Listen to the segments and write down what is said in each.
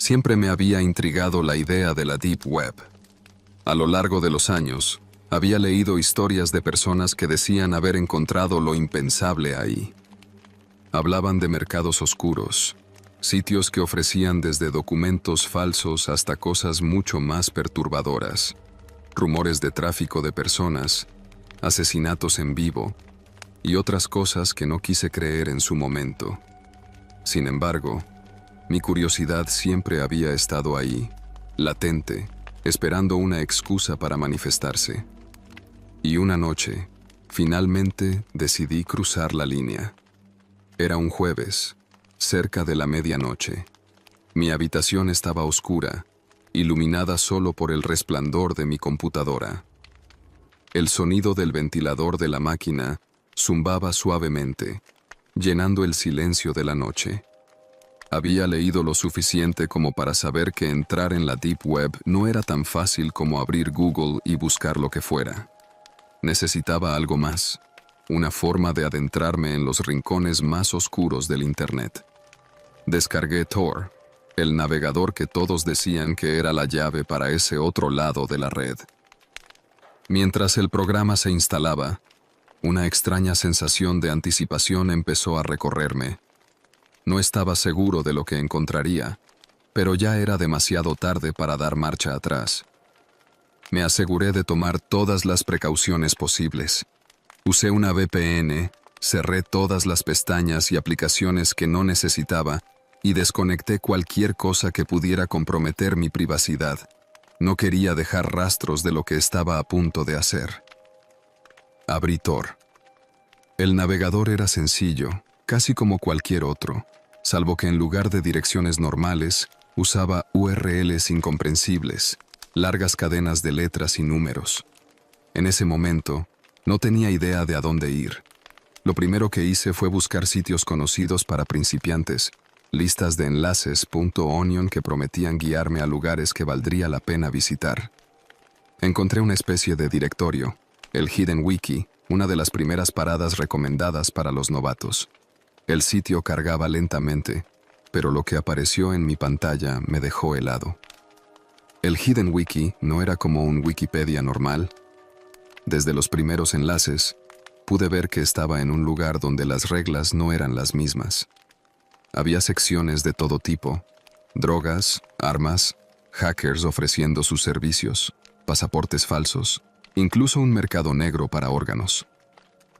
Siempre me había intrigado la idea de la Deep Web. A lo largo de los años, había leído historias de personas que decían haber encontrado lo impensable ahí. Hablaban de mercados oscuros, sitios que ofrecían desde documentos falsos hasta cosas mucho más perturbadoras, rumores de tráfico de personas, asesinatos en vivo y otras cosas que no quise creer en su momento. Sin embargo, mi curiosidad siempre había estado ahí, latente, esperando una excusa para manifestarse. Y una noche, finalmente decidí cruzar la línea. Era un jueves, cerca de la medianoche. Mi habitación estaba oscura, iluminada solo por el resplandor de mi computadora. El sonido del ventilador de la máquina zumbaba suavemente, llenando el silencio de la noche. Había leído lo suficiente como para saber que entrar en la Deep Web no era tan fácil como abrir Google y buscar lo que fuera. Necesitaba algo más, una forma de adentrarme en los rincones más oscuros del Internet. Descargué Tor, el navegador que todos decían que era la llave para ese otro lado de la red. Mientras el programa se instalaba, una extraña sensación de anticipación empezó a recorrerme. No estaba seguro de lo que encontraría, pero ya era demasiado tarde para dar marcha atrás. Me aseguré de tomar todas las precauciones posibles. Usé una VPN, cerré todas las pestañas y aplicaciones que no necesitaba y desconecté cualquier cosa que pudiera comprometer mi privacidad. No quería dejar rastros de lo que estaba a punto de hacer. Abrí Tor. El navegador era sencillo, casi como cualquier otro, salvo que en lugar de direcciones normales, usaba URLs incomprensibles, largas cadenas de letras y números. En ese momento, no tenía idea de a dónde ir. Lo primero que hice fue buscar sitios conocidos para principiantes, listas de enlaces .onion que prometían guiarme a lugares que valdría la pena visitar. Encontré una especie de directorio, el Hidden Wiki, una de las primeras paradas recomendadas para los novatos. El sitio cargaba lentamente, pero lo que apareció en mi pantalla me dejó helado. El Hidden Wiki no era como un Wikipedia normal. Desde los primeros enlaces, pude ver que estaba en un lugar donde las reglas no eran las mismas. Había secciones de todo tipo: drogas, armas, hackers ofreciendo sus servicios, pasaportes falsos, incluso un mercado negro para órganos.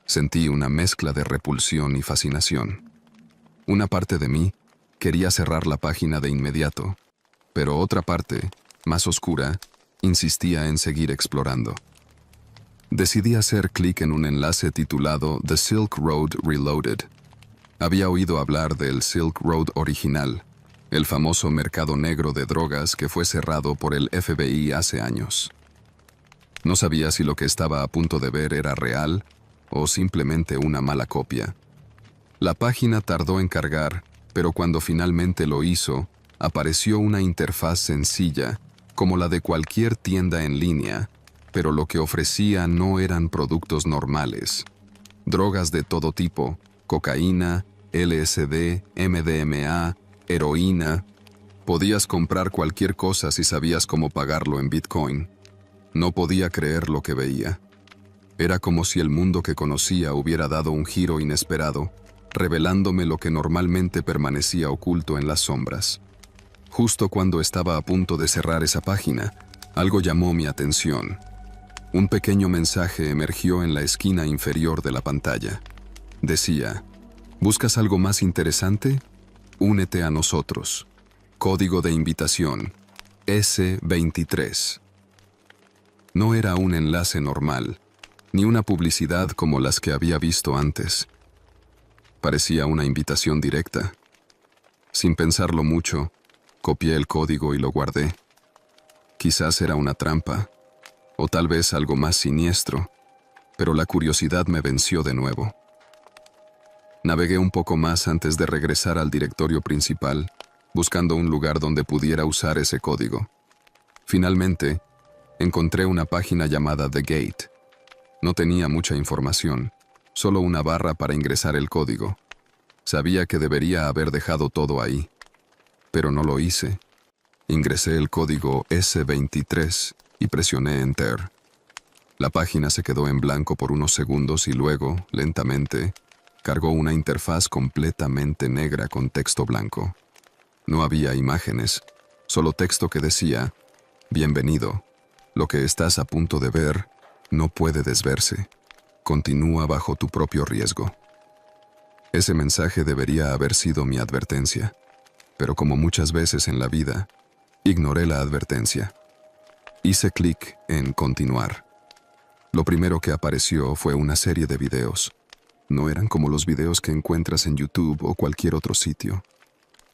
Sentí una mezcla de repulsión y fascinación. Una parte de mí quería cerrar la página de inmediato, pero otra parte, más oscura, insistía en seguir explorando. Decidí hacer clic en un enlace titulado The Silk Road Reloaded. Había oído hablar del Silk Road original, el famoso mercado negro de drogas que fue cerrado por el FBI hace años. No sabía si lo que estaba a punto de ver era real o simplemente una mala copia. La página tardó en cargar, pero cuando finalmente lo hizo, apareció una interfaz sencilla, como la de cualquier tienda en línea, pero lo que ofrecía no eran productos normales. Drogas de todo tipo: cocaína, LSD, MDMA, heroína. Podías comprar cualquier cosa si sabías cómo pagarlo en Bitcoin. No podía creer lo que veía. Era como si el mundo que conocía hubiera dado un giro inesperado, revelándome lo que normalmente permanecía oculto en las sombras. Justo cuando estaba a punto de cerrar esa página, algo llamó mi atención. Un pequeño mensaje emergió en la esquina inferior de la pantalla. Decía: ¿buscas algo más interesante? Únete a nosotros. Código de invitación: S23. No era un enlace normal, ni una publicidad como las que había visto antes. Parecía una invitación directa. Sin pensarlo mucho, copié el código y lo guardé. Quizás era una trampa, o tal vez algo más siniestro, pero la curiosidad me venció de nuevo. Navegué un poco más antes de regresar al directorio principal, buscando un lugar donde pudiera usar ese código. Finalmente, encontré una página llamada The Gate. No tenía mucha información, solo una barra para ingresar el código. Sabía que debería haber dejado todo ahí, pero no lo hice. Ingresé el código S23 y presioné Enter. La página se quedó en blanco por unos segundos y luego, lentamente, cargó una interfaz completamente negra con texto blanco. No había imágenes, solo texto que decía: «Bienvenido. Lo que estás a punto de ver no puede desverse. Continúa bajo tu propio riesgo». Ese mensaje debería haber sido mi advertencia, pero como muchas veces en la vida, ignoré la advertencia. Hice clic en Continuar. Lo primero que apareció fue una serie de videos. No eran como los videos que encuentras en YouTube o cualquier otro sitio.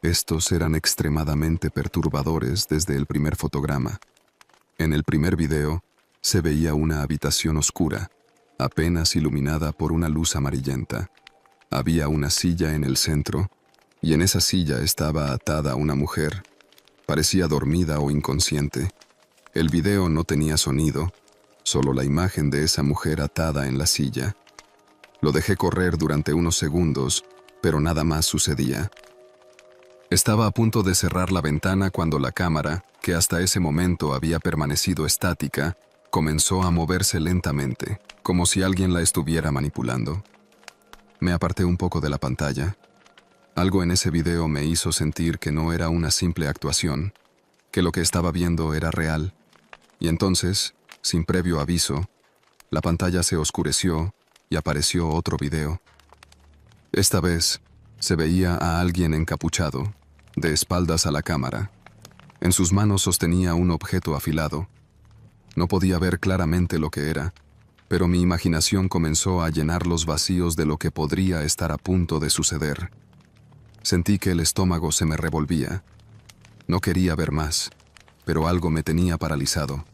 Estos eran extremadamente perturbadores desde el primer fotograma. En el primer video, se veía una habitación oscura, apenas iluminada por una luz amarillenta. Había una silla en el centro, y en esa silla estaba atada una mujer. Parecía dormida o inconsciente. El video no tenía sonido, solo la imagen de esa mujer atada en la silla. Lo dejé correr durante unos segundos, pero nada más sucedía. Estaba a punto de cerrar la ventana cuando la cámara, que hasta ese momento había permanecido estática, comenzó a moverse lentamente, como si alguien la estuviera manipulando. Me aparté un poco de la pantalla. Algo en ese video me hizo sentir que no era una simple actuación, que lo que estaba viendo era real. Y entonces, sin previo aviso, la pantalla se oscureció y apareció otro video. Esta vez, se veía a alguien encapuchado, de espaldas a la cámara. En sus manos sostenía un objeto afilado. No podía ver claramente lo que era, pero mi imaginación comenzó a llenar los vacíos de lo que podría estar a punto de suceder. Sentí que el estómago se me revolvía. No quería ver más, pero algo me tenía paralizado.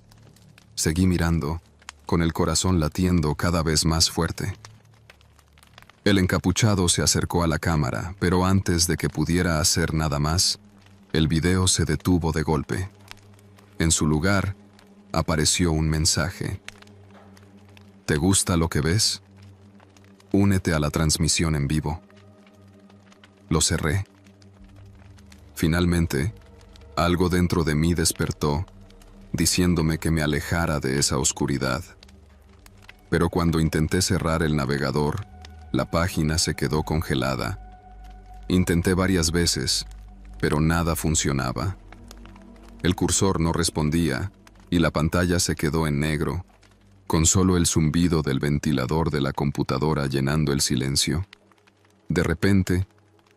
Seguí mirando, con el corazón latiendo cada vez más fuerte. El encapuchado se acercó a la cámara, pero antes de que pudiera hacer nada más, el video se detuvo de golpe. En su lugar, apareció un mensaje. ¿Te gusta lo que ves? Únete a la transmisión en vivo. Lo cerré. Finalmente, algo dentro de mí despertó, diciéndome que me alejara de esa oscuridad. Pero cuando intenté cerrar el navegador, la página se quedó congelada. Intenté varias veces, pero nada funcionaba. El cursor no respondía y la pantalla se quedó en negro, con solo el zumbido del ventilador de la computadora llenando el silencio. De repente,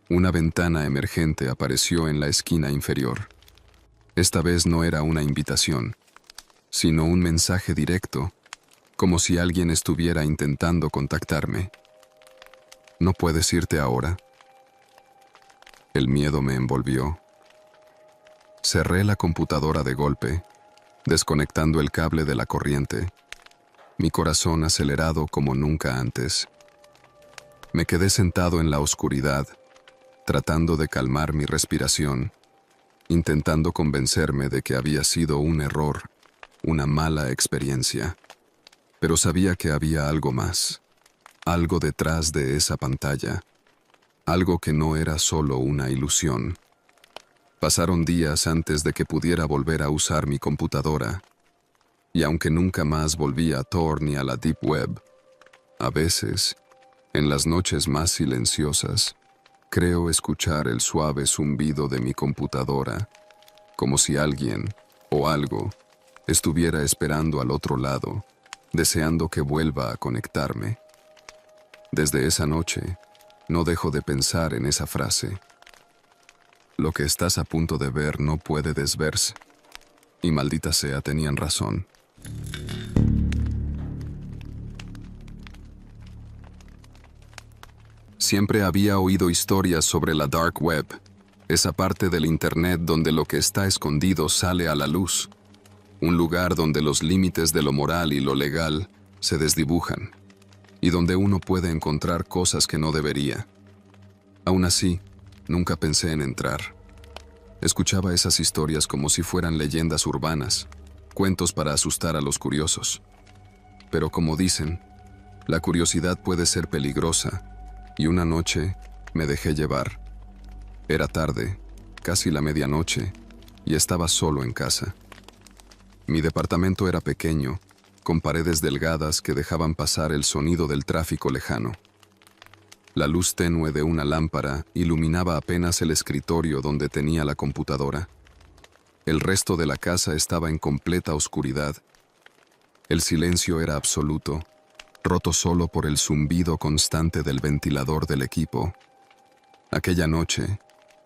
una ventana emergente apareció en la esquina inferior. Esta vez no era una invitación, sino un mensaje directo, como si alguien estuviera intentando contactarme. ¿No puedes irte ahora? El miedo me envolvió. Cerré la computadora de golpe, desconectando el cable de la corriente, mi corazón acelerado como nunca antes. Me quedé sentado en la oscuridad, tratando de calmar mi respiración, intentando convencerme de que había sido un error, una mala experiencia. Pero sabía que había algo más. Algo detrás de esa pantalla, algo que no era solo una ilusión. Pasaron días antes de que pudiera volver a usar mi computadora, y aunque nunca más volví a Tor ni a la Deep Web, a veces, en las noches más silenciosas, creo escuchar el suave zumbido de mi computadora, como si alguien o algo estuviera esperando al otro lado, deseando que vuelva a conectarme. Desde esa noche, no dejo de pensar en esa frase. Lo que estás a punto de ver no puede desverse. Y maldita sea, tenían razón. Siempre había oído historias sobre la Dark Web, esa parte del Internet donde lo que está escondido sale a la luz. Un lugar donde los límites de lo moral y lo legal se desdibujan, y donde uno puede encontrar cosas que no debería. Aún así, nunca pensé en entrar. Escuchaba esas historias como si fueran leyendas urbanas, cuentos para asustar a los curiosos. Pero como dicen, la curiosidad puede ser peligrosa, y una noche me dejé llevar. Era tarde, casi la medianoche, y estaba solo en casa. Mi departamento era pequeño, con paredes delgadas que dejaban pasar el sonido del tráfico lejano. La luz tenue de una lámpara iluminaba apenas el escritorio donde tenía la computadora. El resto de la casa estaba en completa oscuridad. El silencio era absoluto, roto solo por el zumbido constante del ventilador del equipo. Aquella noche,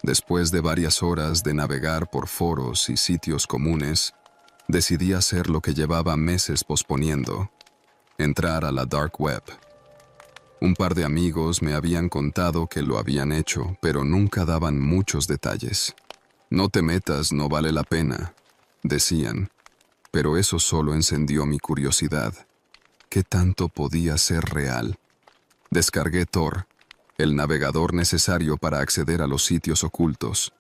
después de varias horas de navegar por foros y sitios comunes, decidí hacer lo que llevaba meses posponiendo: entrar a la dark web. Un par de amigos me habían contado que lo habían hecho, pero nunca daban muchos detalles. No te metas, no vale la pena, decían, pero eso solo encendió mi curiosidad. ¿Qué tanto podía ser real? Descargué Tor, el navegador necesario para acceder a los sitios ocultos.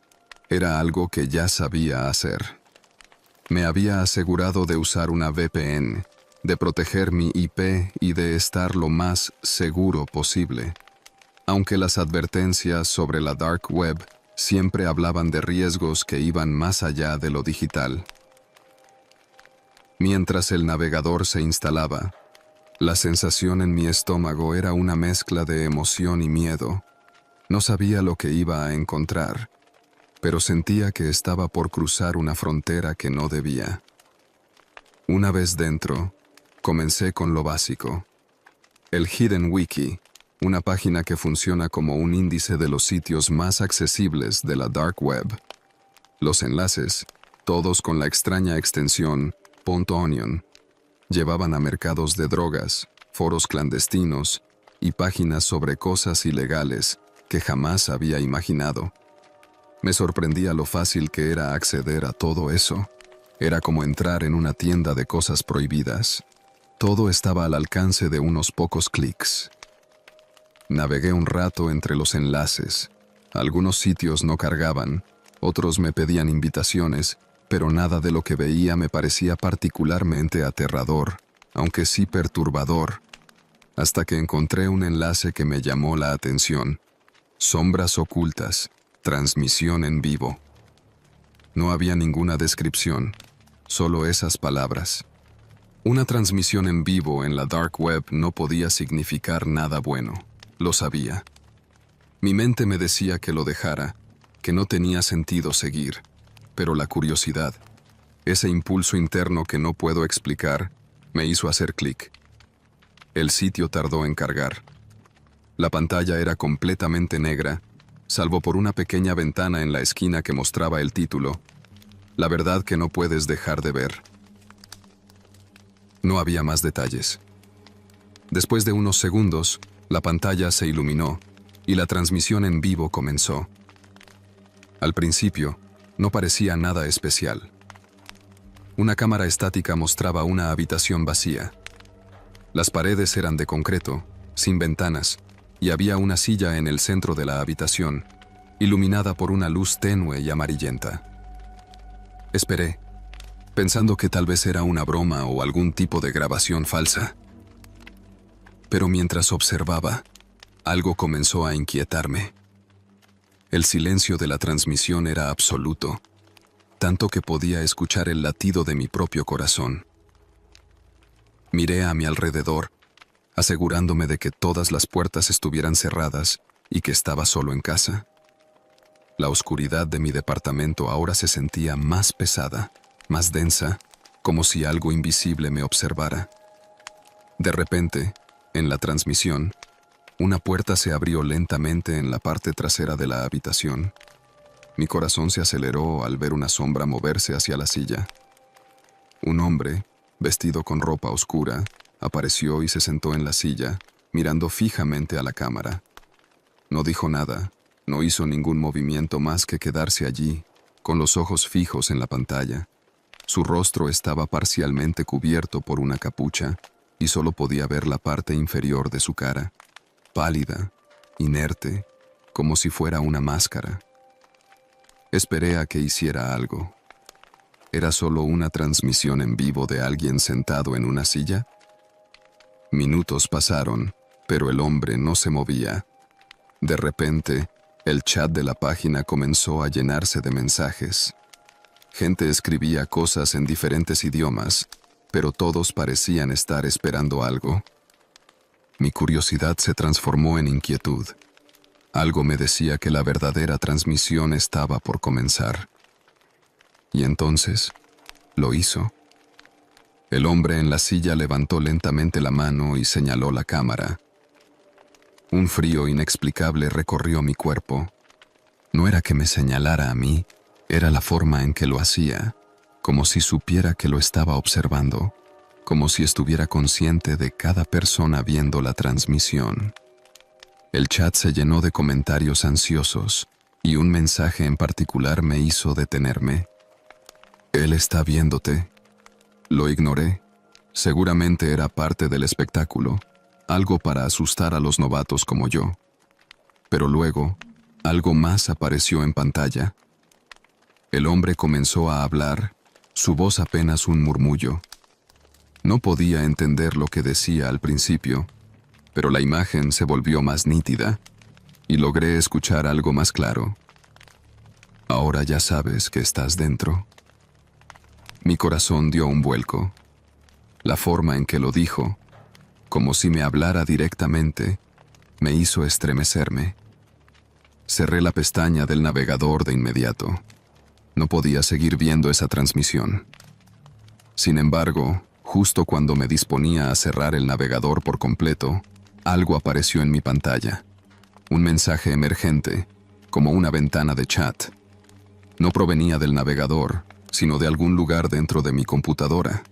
Era algo que ya sabía hacer. Me había asegurado de usar una VPN, de proteger mi IP y de estar lo más seguro posible. Aunque las advertencias sobre la dark web siempre hablaban de riesgos que iban más allá de lo digital. Mientras el navegador se instalaba, la sensación en mi estómago era una mezcla de emoción y miedo. No sabía lo que iba a encontrar, pero sentía que estaba por cruzar una frontera que no debía. Una vez dentro, comencé con lo básico. El Hidden Wiki, una página que funciona como un índice de los sitios más accesibles de la dark web. Los enlaces, todos con la extraña extensión .onion, llevaban a mercados de drogas, foros clandestinos y páginas sobre cosas ilegales que jamás había imaginado. Me sorprendía lo fácil que era acceder a todo eso. Era como entrar en una tienda de cosas prohibidas. Todo estaba al alcance de unos pocos clics. Navegué un rato entre los enlaces. Algunos sitios no cargaban, otros me pedían invitaciones, pero nada de lo que veía me parecía particularmente aterrador, aunque sí perturbador, hasta que encontré un enlace que me llamó la atención. Sombras ocultas, transmisión en vivo. No había ninguna descripción, solo esas palabras. Una transmisión en vivo en la dark web no podía significar nada bueno, lo sabía. Mi mente me decía que lo dejara, que no tenía sentido seguir, pero la curiosidad, ese impulso interno que no puedo explicar, me hizo hacer clic. El sitio tardó en cargar. La pantalla era completamente negra, salvo por una pequeña ventana en la esquina que mostraba el título: La verdad que no puedes dejar de ver. No había más detalles. Después de unos segundos, la pantalla se iluminó y la transmisión en vivo comenzó. Al principio, no parecía nada especial. Una cámara estática mostraba una habitación vacía. Las paredes eran de concreto, sin ventanas, y había una silla en el centro de la habitación, iluminada por una luz tenue y amarillenta. Esperé, pensando que tal vez era una broma o algún tipo de grabación falsa. Pero mientras observaba, algo comenzó a inquietarme. El silencio de la transmisión era absoluto, tanto que podía escuchar el latido de mi propio corazón. Miré a mi alrededor, asegurándome de que todas las puertas estuvieran cerradas y que estaba solo en casa. La oscuridad de mi departamento ahora se sentía más pesada, más densa, como si algo invisible me observara. De repente, en la transmisión, una puerta se abrió lentamente en la parte trasera de la habitación. Mi corazón se aceleró al ver una sombra moverse hacia la silla. Un hombre, vestido con ropa oscura, apareció y se sentó en la silla, mirando fijamente a la cámara. No dijo nada, no hizo ningún movimiento más que quedarse allí, con los ojos fijos en la pantalla. Su rostro estaba parcialmente cubierto por una capucha y solo podía ver la parte inferior de su cara, pálida, inerte, como si fuera una máscara. Esperé a que hiciera algo. ¿Era solo una transmisión en vivo de alguien sentado en una silla? Minutos pasaron, pero el hombre no se movía. De repente, el chat de la página comenzó a llenarse de mensajes. Gente escribía cosas en diferentes idiomas, pero todos parecían estar esperando algo. Mi curiosidad se transformó en inquietud. Algo me decía que la verdadera transmisión estaba por comenzar. Y entonces, lo hizo. El hombre en la silla levantó lentamente la mano y señaló la cámara. Un frío inexplicable recorrió mi cuerpo. No era que me señalara a mí, era la forma en que lo hacía, como si supiera que lo estaba observando, como si estuviera consciente de cada persona viendo la transmisión. El chat se llenó de comentarios ansiosos, y un mensaje en particular me hizo detenerme. «Él está viéndote». Lo ignoré. Seguramente era parte del espectáculo, algo para asustar a los novatos como yo. Pero luego, algo más apareció en pantalla. El hombre comenzó a hablar, su voz apenas un murmullo. No podía entender lo que decía al principio, pero la imagen se volvió más nítida y logré escuchar algo más claro. «Ahora ya sabes que estás dentro». Mi corazón dio un vuelco. La forma en que lo dijo, como si me hablara directamente, me hizo estremecerme. Cerré la pestaña del navegador de inmediato. No podía seguir viendo esa transmisión. Sin embargo, justo cuando me disponía a cerrar el navegador por completo, algo apareció en mi pantalla. Un mensaje emergente, como una ventana de chat. No provenía del navegador, sino de algún lugar dentro de mi computadora.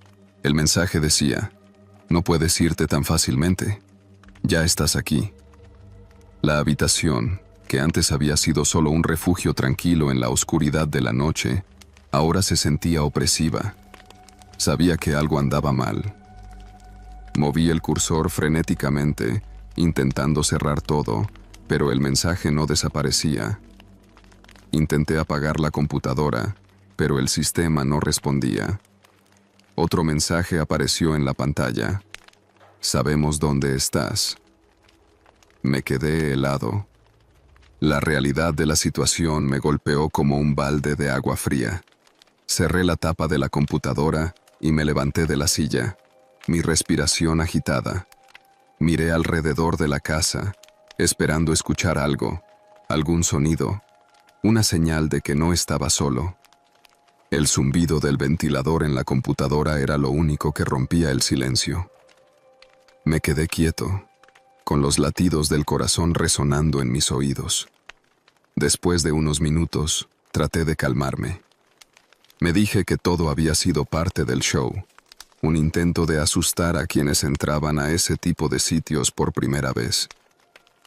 El mensaje decía: «No puedes irte tan fácilmente. Ya estás aquí». La habitación, que antes había sido solo un refugio tranquilo en la oscuridad de la noche, ahora se sentía opresiva. Sabía que algo andaba mal. Moví el cursor frenéticamente, intentando cerrar todo, pero el mensaje no desaparecía. Intenté apagar la computadora, pero el sistema no respondía. Otro mensaje apareció en la pantalla. «Sabemos dónde estás». Me quedé helado. La realidad de la situación me golpeó como un balde de agua fría. Cerré la tapa de la computadora y me levanté de la silla, mi respiración agitada. Miré alrededor de la casa, esperando escuchar algo, algún sonido, una señal de que no estaba solo. El zumbido del ventilador en la computadora era lo único que rompía el silencio. Me quedé quieto, con los latidos del corazón resonando en mis oídos. Después de unos minutos, traté de calmarme. Me dije que todo había sido parte del show, un intento de asustar a quienes entraban a ese tipo de sitios por primera vez.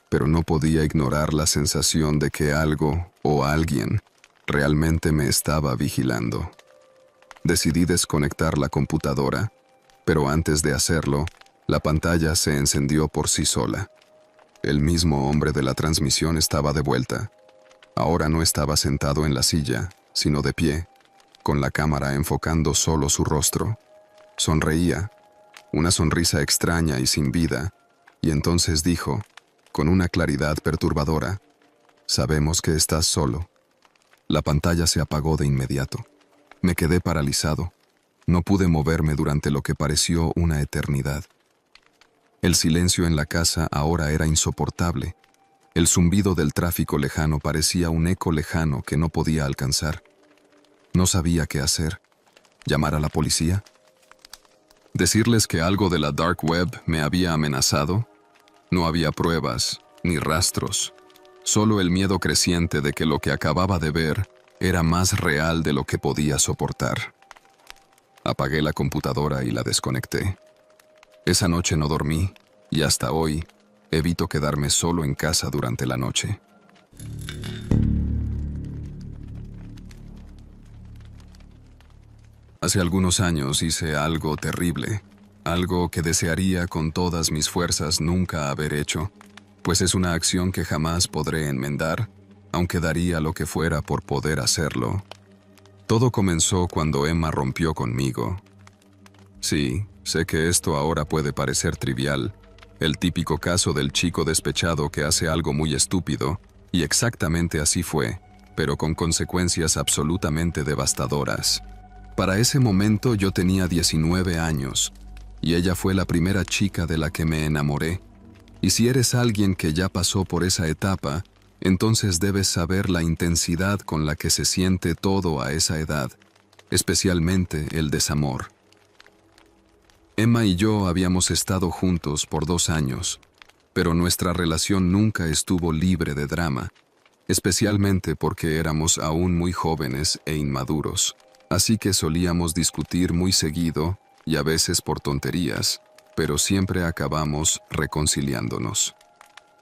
Pero no podía ignorar la sensación de que algo o alguien realmente me estaba vigilando. Decidí desconectar la computadora, pero antes de hacerlo, la pantalla se encendió por sí sola. El mismo hombre de la transmisión estaba de vuelta. Ahora no estaba sentado en la silla, sino de pie, con la cámara enfocando solo su rostro. Sonreía, una sonrisa extraña y sin vida, y entonces dijo, con una claridad perturbadora: «Sabemos que estás solo». La pantalla se apagó de inmediato. Me quedé paralizado. No pude moverme durante lo que pareció una eternidad. El silencio en la casa ahora era insoportable. El zumbido del tráfico lejano parecía un eco lejano que no podía alcanzar. No sabía qué hacer. ¿Llamar a la policía? ¿Decirles que algo de la dark web me había amenazado? No había pruebas, ni rastros. Solo el miedo creciente de que lo que acababa de ver era más real de lo que podía soportar. Apagué la computadora y la desconecté. Esa noche no dormí, y hasta hoy evito quedarme solo en casa durante la noche. Hace algunos años hice algo terrible, algo que desearía con todas mis fuerzas nunca haber hecho, pues es una acción que jamás podré enmendar, aunque daría lo que fuera por poder hacerlo. Todo comenzó cuando Emma rompió conmigo. Sí, sé que esto ahora puede parecer trivial, el típico caso del chico despechado que hace algo muy estúpido, y exactamente así fue. pero con consecuencias absolutamente devastadoras. Para ese momento yo tenía 19 años, y ella fue la primera chica de la que me enamoré. Y si eres alguien que ya pasó por esa etapa, entonces debes saber la intensidad con la que se siente todo a esa edad, especialmente el desamor. Emma y yo habíamos estado juntos por 2 años, pero nuestra relación nunca estuvo libre de drama, especialmente porque éramos aún muy jóvenes e inmaduros. Así que solíamos discutir muy seguido y a veces por tonterías, pero siempre acabamos reconciliándonos.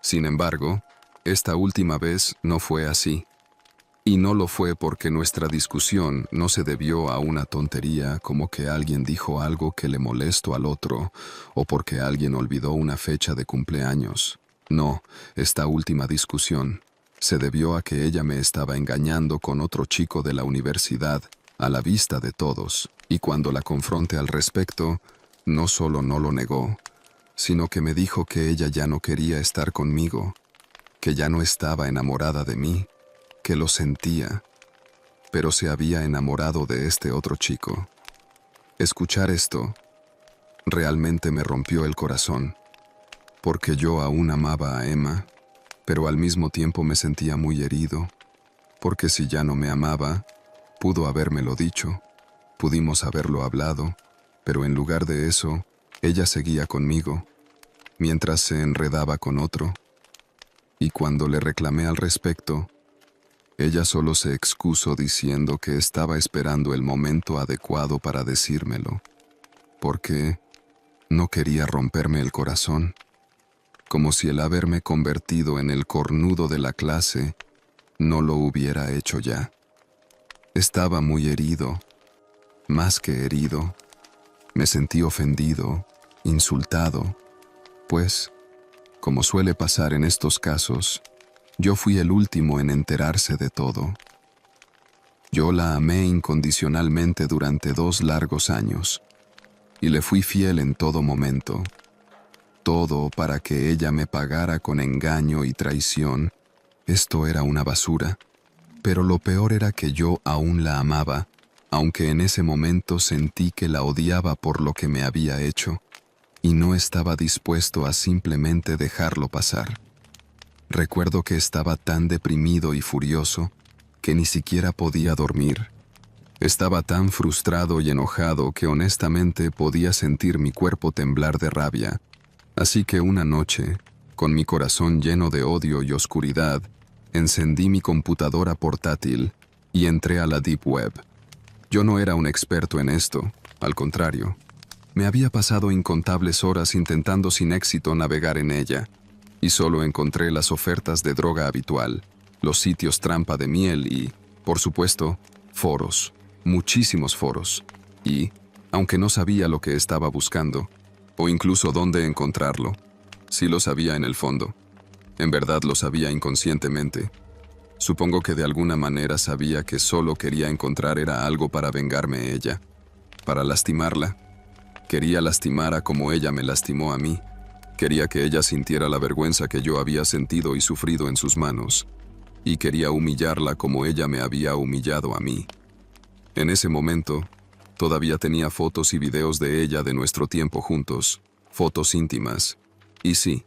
Sin embargo, esta última vez no fue así. Y no lo fue porque nuestra discusión no se debió a una tontería como que alguien dijo algo que le molestó al otro o porque alguien olvidó una fecha de cumpleaños. No, esta última discusión se debió a que ella me estaba engañando con otro chico de la universidad a la vista de todos, y cuando la confronté al respecto, no solo no lo negó, sino que me dijo que ella ya no quería estar conmigo, que ya no estaba enamorada de mí, que lo sentía, pero se había enamorado de este otro chico. Escuchar esto realmente me rompió el corazón, porque yo aún amaba a Emma, pero al mismo tiempo me sentía muy herido, porque si ya no me amaba, pudo habérmelo dicho, pudimos haberlo hablado, pero en lugar de eso, ella seguía conmigo, mientras se enredaba con otro, y cuando le reclamé al respecto, ella solo se excusó diciendo que estaba esperando el momento adecuado para decírmelo, porque no quería romperme el corazón, como si el haberme convertido en el cornudo de la clase no lo hubiera hecho ya. Estaba muy herido, más que herido. Me sentí ofendido, insultado, pues, como suele pasar en estos casos, yo fui el último en enterarse de todo. Yo la amé incondicionalmente durante 2 largos años, y le fui fiel en todo momento. Todo para que ella me pagara con engaño y traición. Esto era una basura, pero lo peor era que yo aún la amaba, aunque en ese momento sentí que la odiaba por lo que me había hecho, y no estaba dispuesto a simplemente dejarlo pasar. Recuerdo que estaba tan deprimido y furioso que ni siquiera podía dormir. Estaba tan frustrado y enojado que honestamente podía sentir mi cuerpo temblar de rabia. Así que una noche, con mi corazón lleno de odio y oscuridad, encendí mi computadora portátil y entré a la Deep Web. Yo no era un experto en esto, al contrario. Me había pasado incontables horas intentando sin éxito navegar en ella, y solo encontré las ofertas de droga habitual, los sitios trampa de miel y, por supuesto, foros, muchísimos foros. Y, aunque no sabía lo que estaba buscando, o incluso dónde encontrarlo, sí lo sabía en el fondo. En verdad lo sabía inconscientemente. Supongo que de alguna manera sabía que solo quería encontrar era algo para vengarme ella, para lastimarla. Quería lastimarla como ella me lastimó a mí. Quería que ella sintiera la vergüenza que yo había sentido y sufrido en sus manos, y quería humillarla como ella me había humillado a mí. En ese momento, todavía tenía fotos y videos de ella de nuestro tiempo juntos, fotos íntimas. Y sí,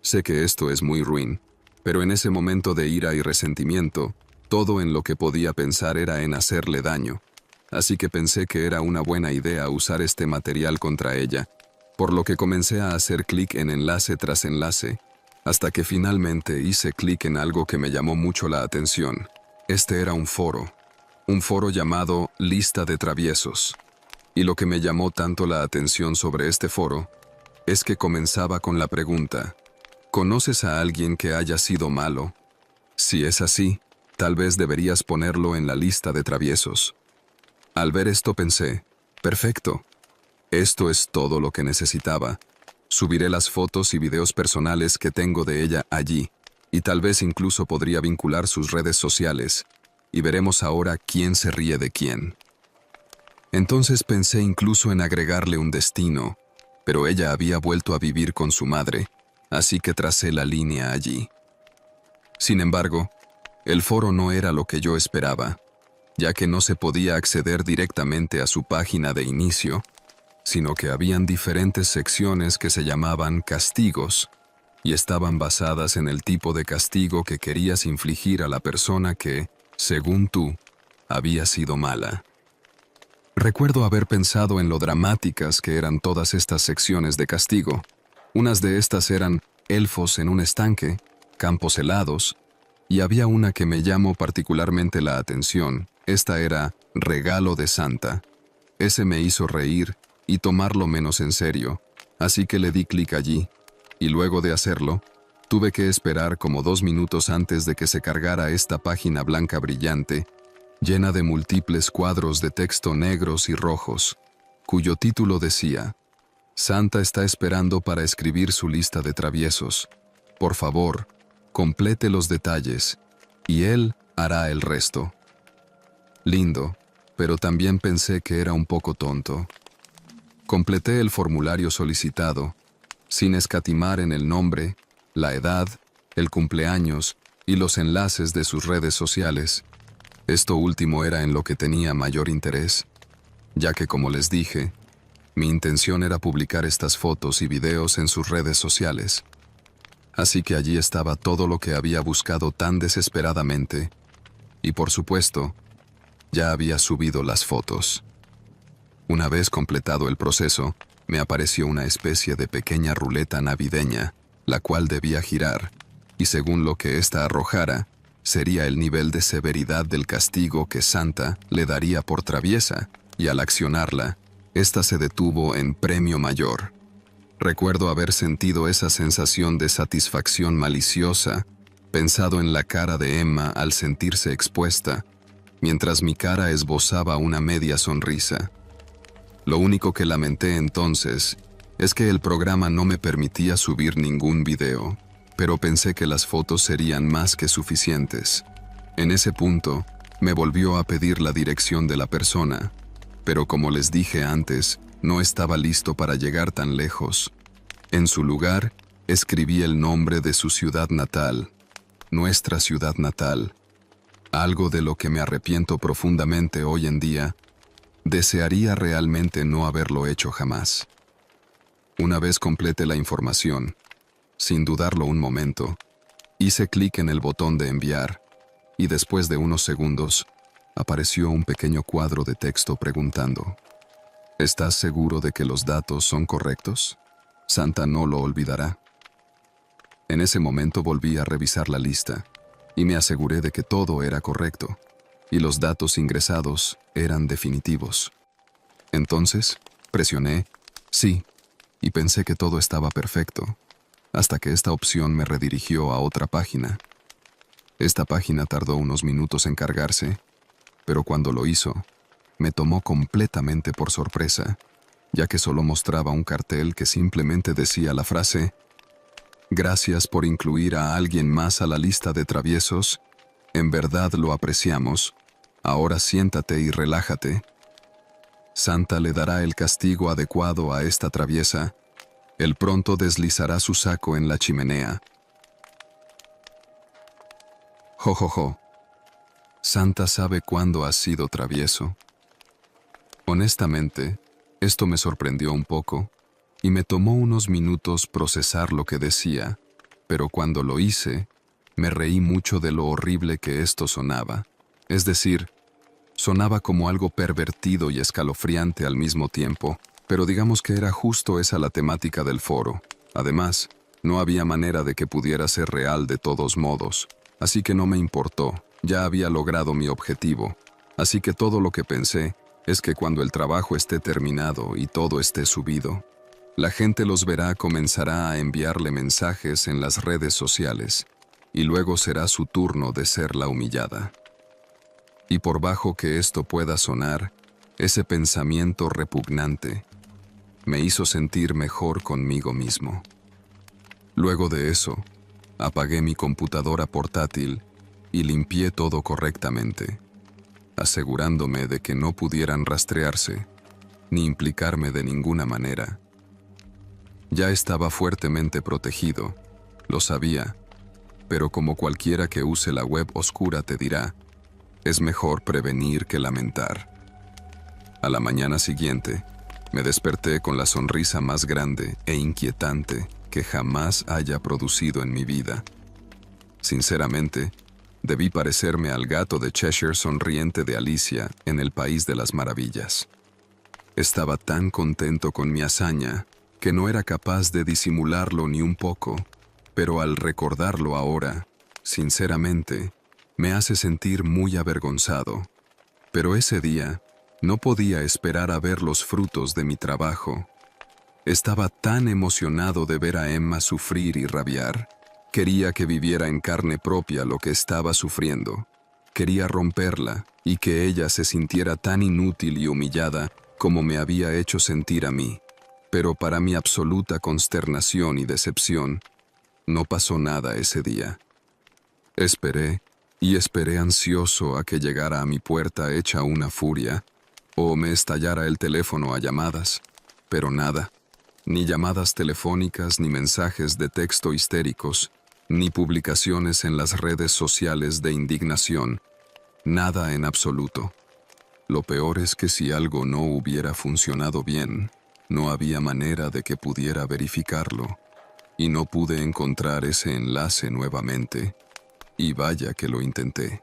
sé que esto es muy ruin, pero en ese momento de ira y resentimiento, todo en lo que podía pensar era en hacerle daño. Así que pensé que era una buena idea usar este material contra ella, por lo que comencé a hacer clic en enlace tras enlace, hasta que finalmente hice clic en algo que me llamó mucho la atención. Este era un foro llamado Lista de Traviesos. Y lo que me llamó tanto la atención sobre este foro es que comenzaba con la pregunta: ¿conoces a alguien que haya sido malo? Si es así, tal vez deberías ponerlo en la lista de traviesos. Al ver esto pensé, perfecto. Esto es todo lo que necesitaba. Subiré las fotos y videos personales que tengo de ella allí, y tal vez incluso podría vincular sus redes sociales, y veremos ahora quién se ríe de quién. Entonces pensé incluso en agregarle un destino, pero ella había vuelto a vivir con su madre, así que tracé la línea allí. Sin embargo, El foro no era lo que yo esperaba, ya que no se podía acceder directamente a su página de inicio, sino que habían diferentes secciones que se llamaban castigos, y estaban basadas en el tipo de castigo que querías infligir a la persona que, según tú, había sido mala. Recuerdo haber pensado en lo dramáticas que eran todas estas secciones de castigo. Unas de estas eran elfos en un estanque, campos helados, y había una que me llamó particularmente la atención. Esta era regalo de Santa. Ese me hizo reír y tomarlo menos en serio, así que le di clic allí, y luego de hacerlo, tuve que esperar como 2 minutos antes de que se cargara esta página blanca brillante, llena de múltiples cuadros de texto negros y rojos, cuyo título decía: Santa está esperando para escribir su lista de traviesos. Por favor, complete los detalles, y él hará el resto. Lindo, pero también pensé que era un poco tonto. Completé el formulario solicitado, sin escatimar en el nombre, la edad, el cumpleaños y los enlaces de sus redes sociales. Esto último era en lo que tenía mayor interés, ya que, como les dije, mi intención era publicar estas fotos y videos en sus redes sociales. Así que allí estaba todo lo que había buscado tan desesperadamente, y por supuesto, ya había subido las fotos. Una vez completado el proceso, me apareció una especie de pequeña ruleta navideña, la cual debía girar, y según lo que ésta arrojara, sería el nivel de severidad del castigo que Santa le daría por traviesa, y al accionarla, ésta se detuvo en premio mayor. Recuerdo haber sentido esa sensación de satisfacción maliciosa, pensado en la cara de Emma al sentirse expuesta, mientras mi cara esbozaba una media sonrisa. Lo único que lamenté entonces es que el programa no me permitía subir ningún video, pero pensé que las fotos serían más que suficientes. En ese punto, me volvió a pedir la dirección de la persona, pero como les dije antes, no estaba listo para llegar tan lejos. En su lugar, escribí el nombre de su ciudad natal, nuestra ciudad natal, algo de lo que me arrepiento profundamente hoy en día. Desearía realmente no haberlo hecho jamás. Una vez complete la información, sin dudarlo un momento, hice clic en el botón de enviar, y después de unos segundos, apareció un pequeño cuadro de texto preguntando: ¿estás seguro de que los datos son correctos? Santa no lo olvidará. En ese momento volví a revisar la lista, y me aseguré de que todo era correcto, y los datos ingresados eran definitivos. Entonces, presioné sí, y pensé que todo estaba perfecto, hasta que esta opción me redirigió a otra página. Esta página tardó unos minutos en cargarse, pero cuando lo hizo, me tomó completamente por sorpresa, ya que solo mostraba un cartel que simplemente decía la frase: gracias por incluir a alguien más a la lista de traviesos, en verdad lo apreciamos, ahora siéntate y relájate. Santa le dará el castigo adecuado a esta traviesa, él pronto deslizará su saco en la chimenea. Jo. Santa sabe cuándo has sido travieso. Honestamente, esto me sorprendió un poco, y me tomó unos minutos procesar lo que decía, pero cuando lo hice, me reí mucho de lo horrible que esto sonaba. Es decir, sonaba como algo pervertido y escalofriante al mismo tiempo, pero digamos que era justo esa la temática del foro. Además, no había manera de que pudiera ser real de todos modos, así que no me importó, ya había logrado mi objetivo. Así que todo lo que pensé es que cuando el trabajo esté terminado y todo esté subido, la gente los verá, comenzará a enviarle mensajes en las redes sociales, y luego será su turno de ser la humillada. Y por bajo que esto pueda sonar, ese pensamiento repugnante me hizo sentir mejor conmigo mismo. Luego de eso, apagué mi computadora portátil y limpié todo correctamente, asegurándome de que no pudieran rastrearse ni implicarme de ninguna manera. Ya estaba fuertemente protegido, lo sabía, pero como cualquiera que use la web oscura te dirá, es mejor prevenir que lamentar. A la mañana siguiente, me desperté con la sonrisa más grande e inquietante que jamás haya producido en mi vida. Sinceramente, debí parecerme al gato de Cheshire sonriente de Alicia en el País de las Maravillas. Estaba tan contento con mi hazaña que no era capaz de disimularlo ni un poco, pero al recordarlo ahora, sinceramente, me hace sentir muy avergonzado. Pero ese día, no podía esperar a ver los frutos de mi trabajo. Estaba tan emocionado de ver a Emma sufrir y rabiar. Quería que viviera en carne propia lo que estaba sufriendo. Quería romperla y que ella se sintiera tan inútil y humillada como me había hecho sentir a mí. Pero para mi absoluta consternación y decepción, no pasó nada ese día. Esperé y esperé ansioso a que llegara a mi puerta hecha una furia, o me estallara el teléfono a llamadas, pero nada, ni llamadas telefónicas, ni mensajes de texto histéricos, ni publicaciones en las redes sociales de indignación, nada en absoluto. Lo peor es que si algo no hubiera funcionado bien, no había manera de que pudiera verificarlo, y no pude encontrar ese enlace nuevamente, y vaya que lo intenté.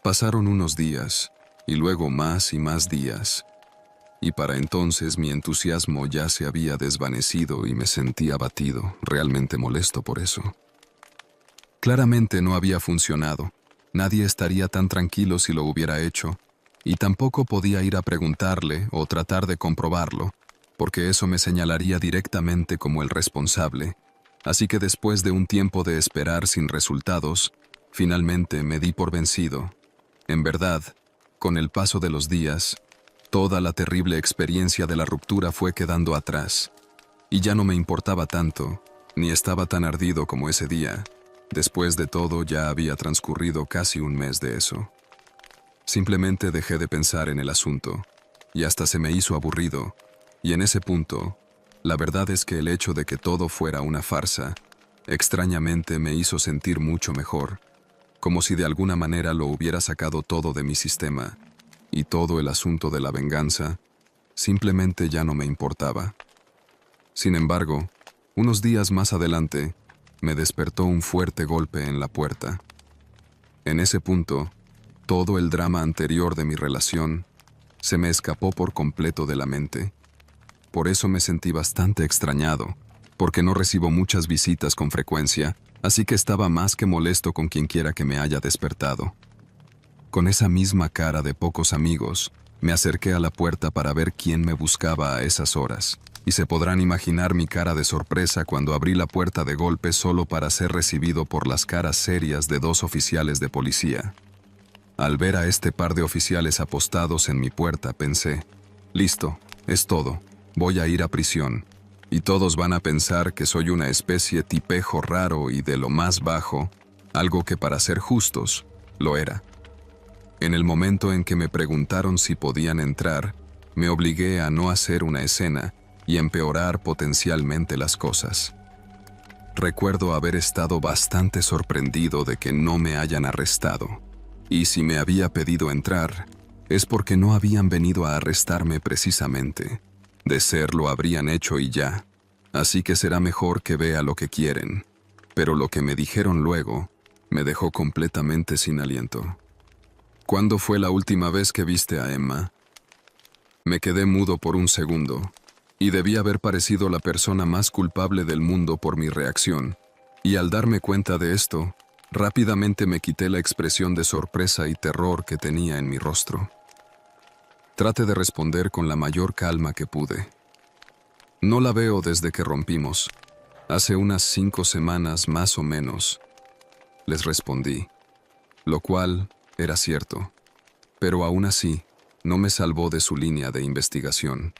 Pasaron unos días, y luego más y más días, y para entonces mi entusiasmo ya se había desvanecido y me sentía abatido, realmente molesto por eso. Claramente no había funcionado, nadie estaría tan tranquilo si lo hubiera hecho, y tampoco podía ir a preguntarle o tratar de comprobarlo, porque eso me señalaría directamente como el responsable. Así que después de un tiempo de esperar sin resultados, finalmente me di por vencido. En verdad, con el paso de los días, toda la terrible experiencia de la ruptura fue quedando atrás, y ya no me importaba tanto, ni estaba tan ardido como ese día. Después de todo, ya había transcurrido casi un mes de eso. Simplemente dejé de pensar en el asunto, y hasta se me hizo aburrido, y en ese punto, la verdad es que el hecho de que todo fuera una farsa, extrañamente me hizo sentir mucho mejor, como si de alguna manera lo hubiera sacado todo de mi sistema, y todo el asunto de la venganza simplemente ya no me importaba. Sin embargo, unos días más adelante, me despertó un fuerte golpe en la puerta. En ese punto, todo el drama anterior de mi relación se me escapó por completo de la mente. Por eso me sentí bastante extrañado, porque no recibo muchas visitas con frecuencia, así que estaba más que molesto con quienquiera que me haya despertado. Con esa misma cara de pocos amigos, me acerqué a la puerta para ver quién me buscaba a esas horas, y se podrán imaginar mi cara de sorpresa cuando abrí la puerta de golpe solo para ser recibido por las caras serias de 2 oficiales de policía. Al ver a este par de oficiales apostados en mi puerta, pensé, listo, es todo, voy a ir a prisión, y todos van a pensar que soy una especie tipejo raro y de lo más bajo, algo que para ser justos, lo era. En el momento en que me preguntaron si podían entrar, me obligué a no hacer una escena y empeorar potencialmente las cosas. Recuerdo haber estado bastante sorprendido de que no me hayan arrestado. Y si me había pedido entrar, es porque no habían venido a arrestarme precisamente. De ser lo habrían hecho y ya. Así que será mejor que vea lo que quieren. Pero lo que me dijeron luego me dejó completamente sin aliento. ¿Cuándo fue la última vez que viste a Emma? Me quedé mudo por un segundo, y debí haber parecido la persona más culpable del mundo por mi reacción. Y al darme cuenta de esto, rápidamente me quité la expresión de sorpresa y terror que tenía en mi rostro. Traté de responder con la mayor calma que pude. No la veo desde que rompimos. Hace unas 5 semanas más o menos, les respondí, lo cual era cierto, pero aún así no me salvó de su línea de investigación,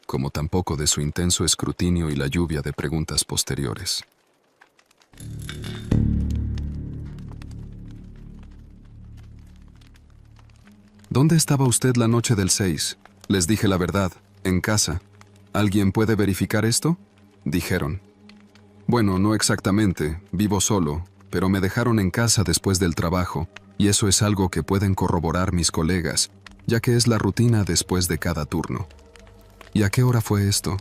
como tampoco de su intenso escrutinio y la lluvia de preguntas posteriores. ¿Dónde estaba usted la noche del 6? Les dije la verdad, en casa. ¿Alguien puede verificar esto? Dijeron. Bueno, no exactamente, vivo solo, pero me dejaron en casa después del trabajo, y eso es algo que pueden corroborar mis colegas, ya que es la rutina después de cada turno. ¿Y a qué hora fue esto?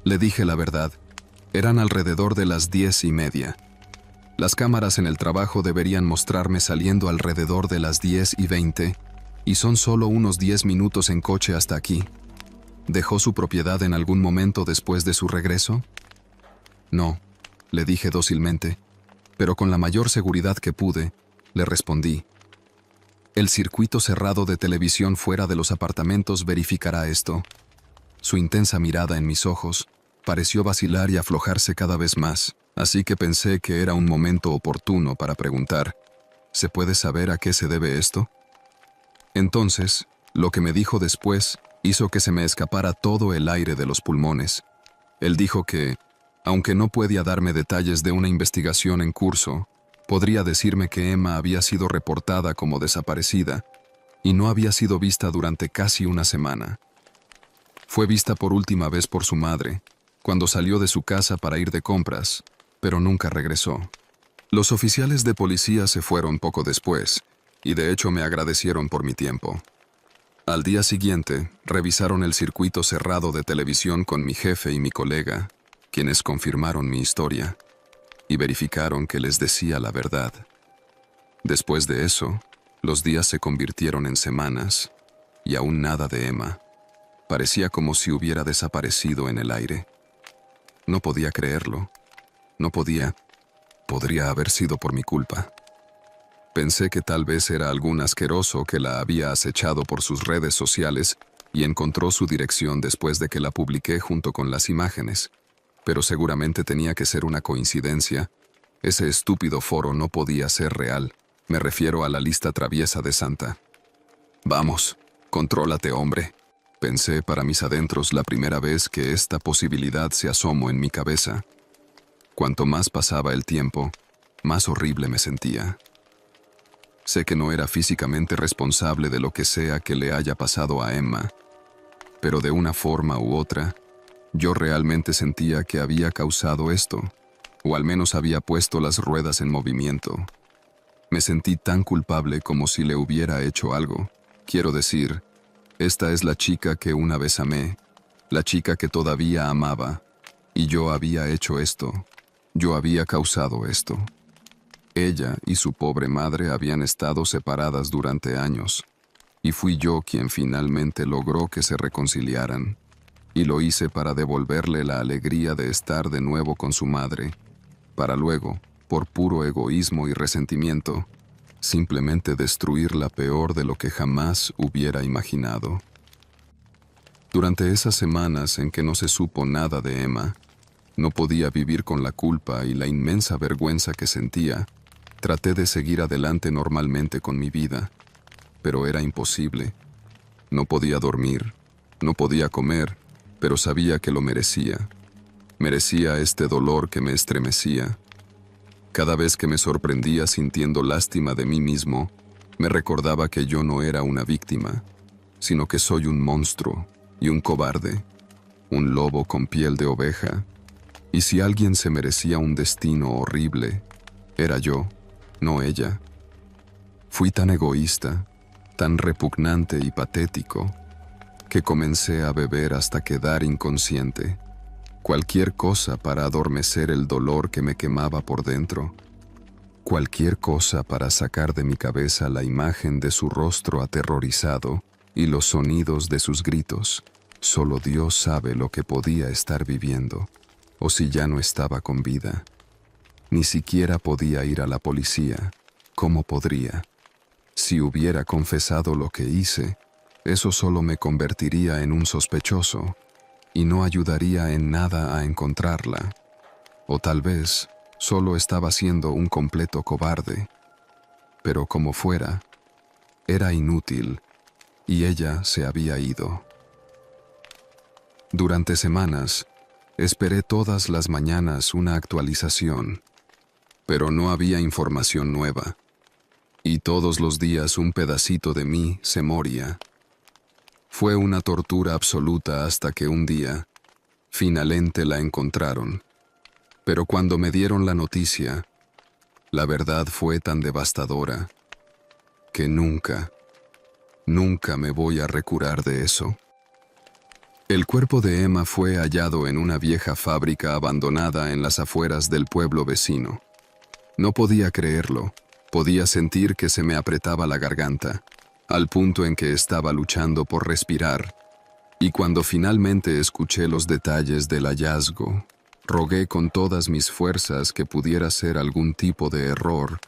Le dije la verdad. Eran alrededor de las 10:30. Las cámaras en el trabajo deberían mostrarme saliendo alrededor de las 10:20, y son solo unos 10 minutos en coche hasta aquí. ¿Dejó su propiedad en algún momento después de su regreso? No, le dije dócilmente, pero con la mayor seguridad que pude, le respondí. El circuito cerrado de televisión fuera de los apartamentos verificará esto. Su intensa mirada en mis ojos pareció vacilar y aflojarse cada vez más, así que pensé que era un momento oportuno para preguntar, ¿se puede saber a qué se debe esto? Entonces, lo que me dijo después hizo que se me escapara todo el aire de los pulmones. Él dijo que, aunque no podía darme detalles de una investigación en curso, podría decirme que Emma había sido reportada como desaparecida y no había sido vista durante casi una semana. Fue vista por última vez por su madre, cuando salió de su casa para ir de compras, pero nunca regresó. Los oficiales de policía se fueron poco después, y de hecho me agradecieron por mi tiempo. Al día siguiente, revisaron el circuito cerrado de televisión con mi jefe y mi colega, quienes confirmaron mi historia, y verificaron que les decía la verdad. Después de eso, los días se convirtieron en semanas, y aún nada de Emma. Parecía como si hubiera desaparecido en el aire. No podía creerlo. No podía. Podría haber sido por mi culpa. Pensé que tal vez era algún asqueroso que la había acechado por sus redes sociales y encontró su dirección después de que la publiqué junto con las imágenes. Pero seguramente tenía que ser una coincidencia. Ese estúpido foro no podía ser real. Me refiero a la lista traviesa de Santa. Vamos, contrólate, hombre. Pensé para mis adentros la primera vez que esta posibilidad se asomó en mi cabeza. Cuanto más pasaba el tiempo, más horrible me sentía. Sé que no era físicamente responsable de lo que sea que le haya pasado a Emma, pero de una forma u otra, yo realmente sentía que había causado esto, o al menos había puesto las ruedas en movimiento. Me sentí tan culpable como si le hubiera hecho algo. Quiero decir, esta es la chica que una vez amé, la chica que todavía amaba, y yo había hecho esto, yo había causado esto. Ella y su pobre madre habían estado separadas durante años, y fui yo quien finalmente logró que se reconciliaran, y lo hice para devolverle la alegría de estar de nuevo con su madre, para luego, por puro egoísmo y resentimiento, simplemente destruirla peor de lo que jamás hubiera imaginado. Durante esas semanas en que no se supo nada de Emma, no podía vivir con la culpa y la inmensa vergüenza que sentía. Traté de seguir adelante normalmente con mi vida, pero era imposible. No podía dormir, no podía comer, pero sabía que lo merecía. Merecía este dolor que me estremecía. Cada vez que me sorprendía sintiendo lástima de mí mismo, me recordaba que yo no era una víctima, sino que soy un monstruo y un cobarde, un lobo con piel de oveja. Y si alguien se merecía un destino horrible, era yo, no ella. Fui tan egoísta, tan repugnante y patético, que comencé a beber hasta quedar inconsciente. Cualquier cosa para adormecer el dolor que me quemaba por dentro. Cualquier cosa para sacar de mi cabeza la imagen de su rostro aterrorizado y los sonidos de sus gritos. Solo Dios sabe lo que podía estar viviendo, o si ya no estaba con vida. Ni siquiera podía ir a la policía. ¿Cómo podría? Si hubiera confesado lo que hice, eso solo me convertiría en un sospechoso y no ayudaría en nada a encontrarla. O tal vez solo estaba siendo un completo cobarde. Pero como fuera, era inútil y ella se había ido. Durante semanas, esperé todas las mañanas una actualización, pero no había información nueva, y todos los días un pedacito de mí se moría. Fue una tortura absoluta hasta que un día, finalmente la encontraron. Pero cuando me dieron la noticia, La verdad fue tan devastadora que nunca me voy a recurar de eso. El cuerpo de Emma fue hallado en una vieja fábrica abandonada en las afueras del pueblo vecino. No podía creerlo, podía sentir que se me apretaba la garganta, al punto en que estaba luchando por respirar, y cuando finalmente escuché los detalles del hallazgo, rogué con todas mis fuerzas que pudiera ser algún tipo de error,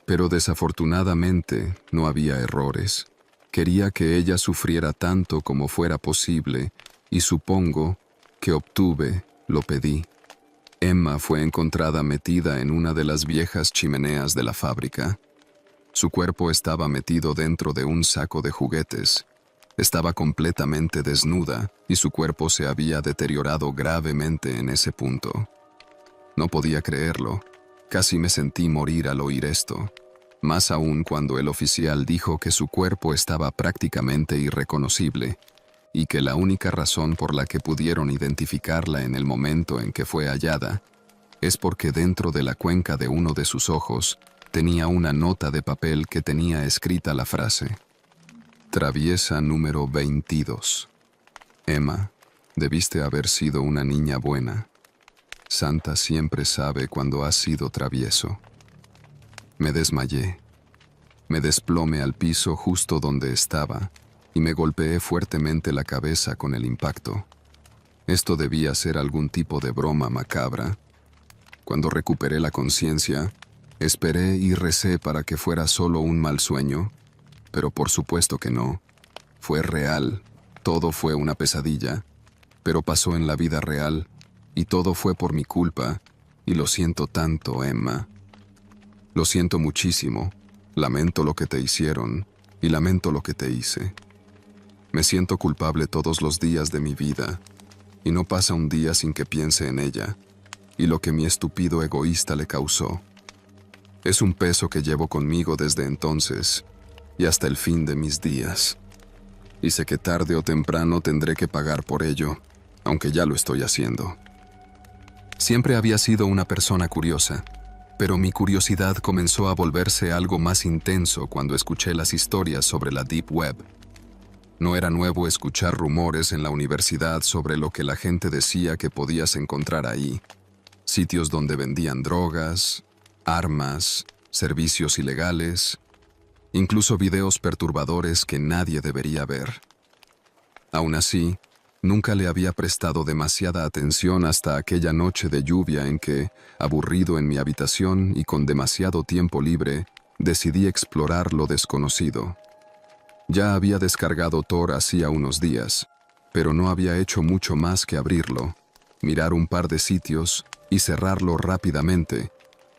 pero desafortunadamente no había errores. Quería que ella sufriera tanto como fuera posible, y supongo que obtuve, lo pedí. Emma fue encontrada metida en una de las viejas chimeneas de la fábrica. Su cuerpo estaba metido dentro de un saco de juguetes. Estaba completamente desnuda y su cuerpo se había deteriorado gravemente en ese punto. No podía creerlo. Casi me sentí morir al oír esto. Más aún cuando el oficial dijo que su cuerpo estaba prácticamente irreconocible y que la única razón por la que pudieron identificarla en el momento en que fue hallada es porque dentro de la cuenca de uno de sus ojos tenía una nota de papel que tenía escrita la frase: Traviesa número 22. Emma, debiste haber sido una niña buena. Santa siempre sabe cuando has sido travieso. Me desmayé. Me desplomé al piso justo donde estaba y me golpeé fuertemente la cabeza con el impacto. Esto debía ser algún tipo de broma macabra. Cuando recuperé la conciencia, esperé y recé para que fuera solo un mal sueño, pero por supuesto que no. Fue real, todo fue una pesadilla, pero pasó en la vida real, y todo fue por mi culpa, y lo siento tanto, Emma. Lo siento muchísimo, lamento lo que te hicieron, y lamento lo que te hice. Me siento culpable todos los días de mi vida, y no pasa un día sin que piense en ella, y lo que mi estúpido egoísta le causó. Es un peso que llevo conmigo desde entonces, y hasta el fin de mis días. Y sé que tarde o temprano tendré que pagar por ello, aunque ya lo estoy haciendo. Siempre había sido una persona curiosa, pero mi curiosidad comenzó a volverse algo más intenso cuando escuché las historias sobre la Deep Web. No era nuevo escuchar rumores en la universidad sobre lo que la gente decía que podías encontrar ahí. Sitios donde vendían drogas, armas, servicios ilegales, incluso videos perturbadores que nadie debería ver. Aún así, nunca le había prestado demasiada atención hasta aquella noche de lluvia en que, aburrido en mi habitación y con demasiado tiempo libre, decidí explorar lo desconocido. Ya había descargado Tor hacía unos días, pero no había hecho mucho más que abrirlo, mirar un par de sitios y cerrarlo rápidamente,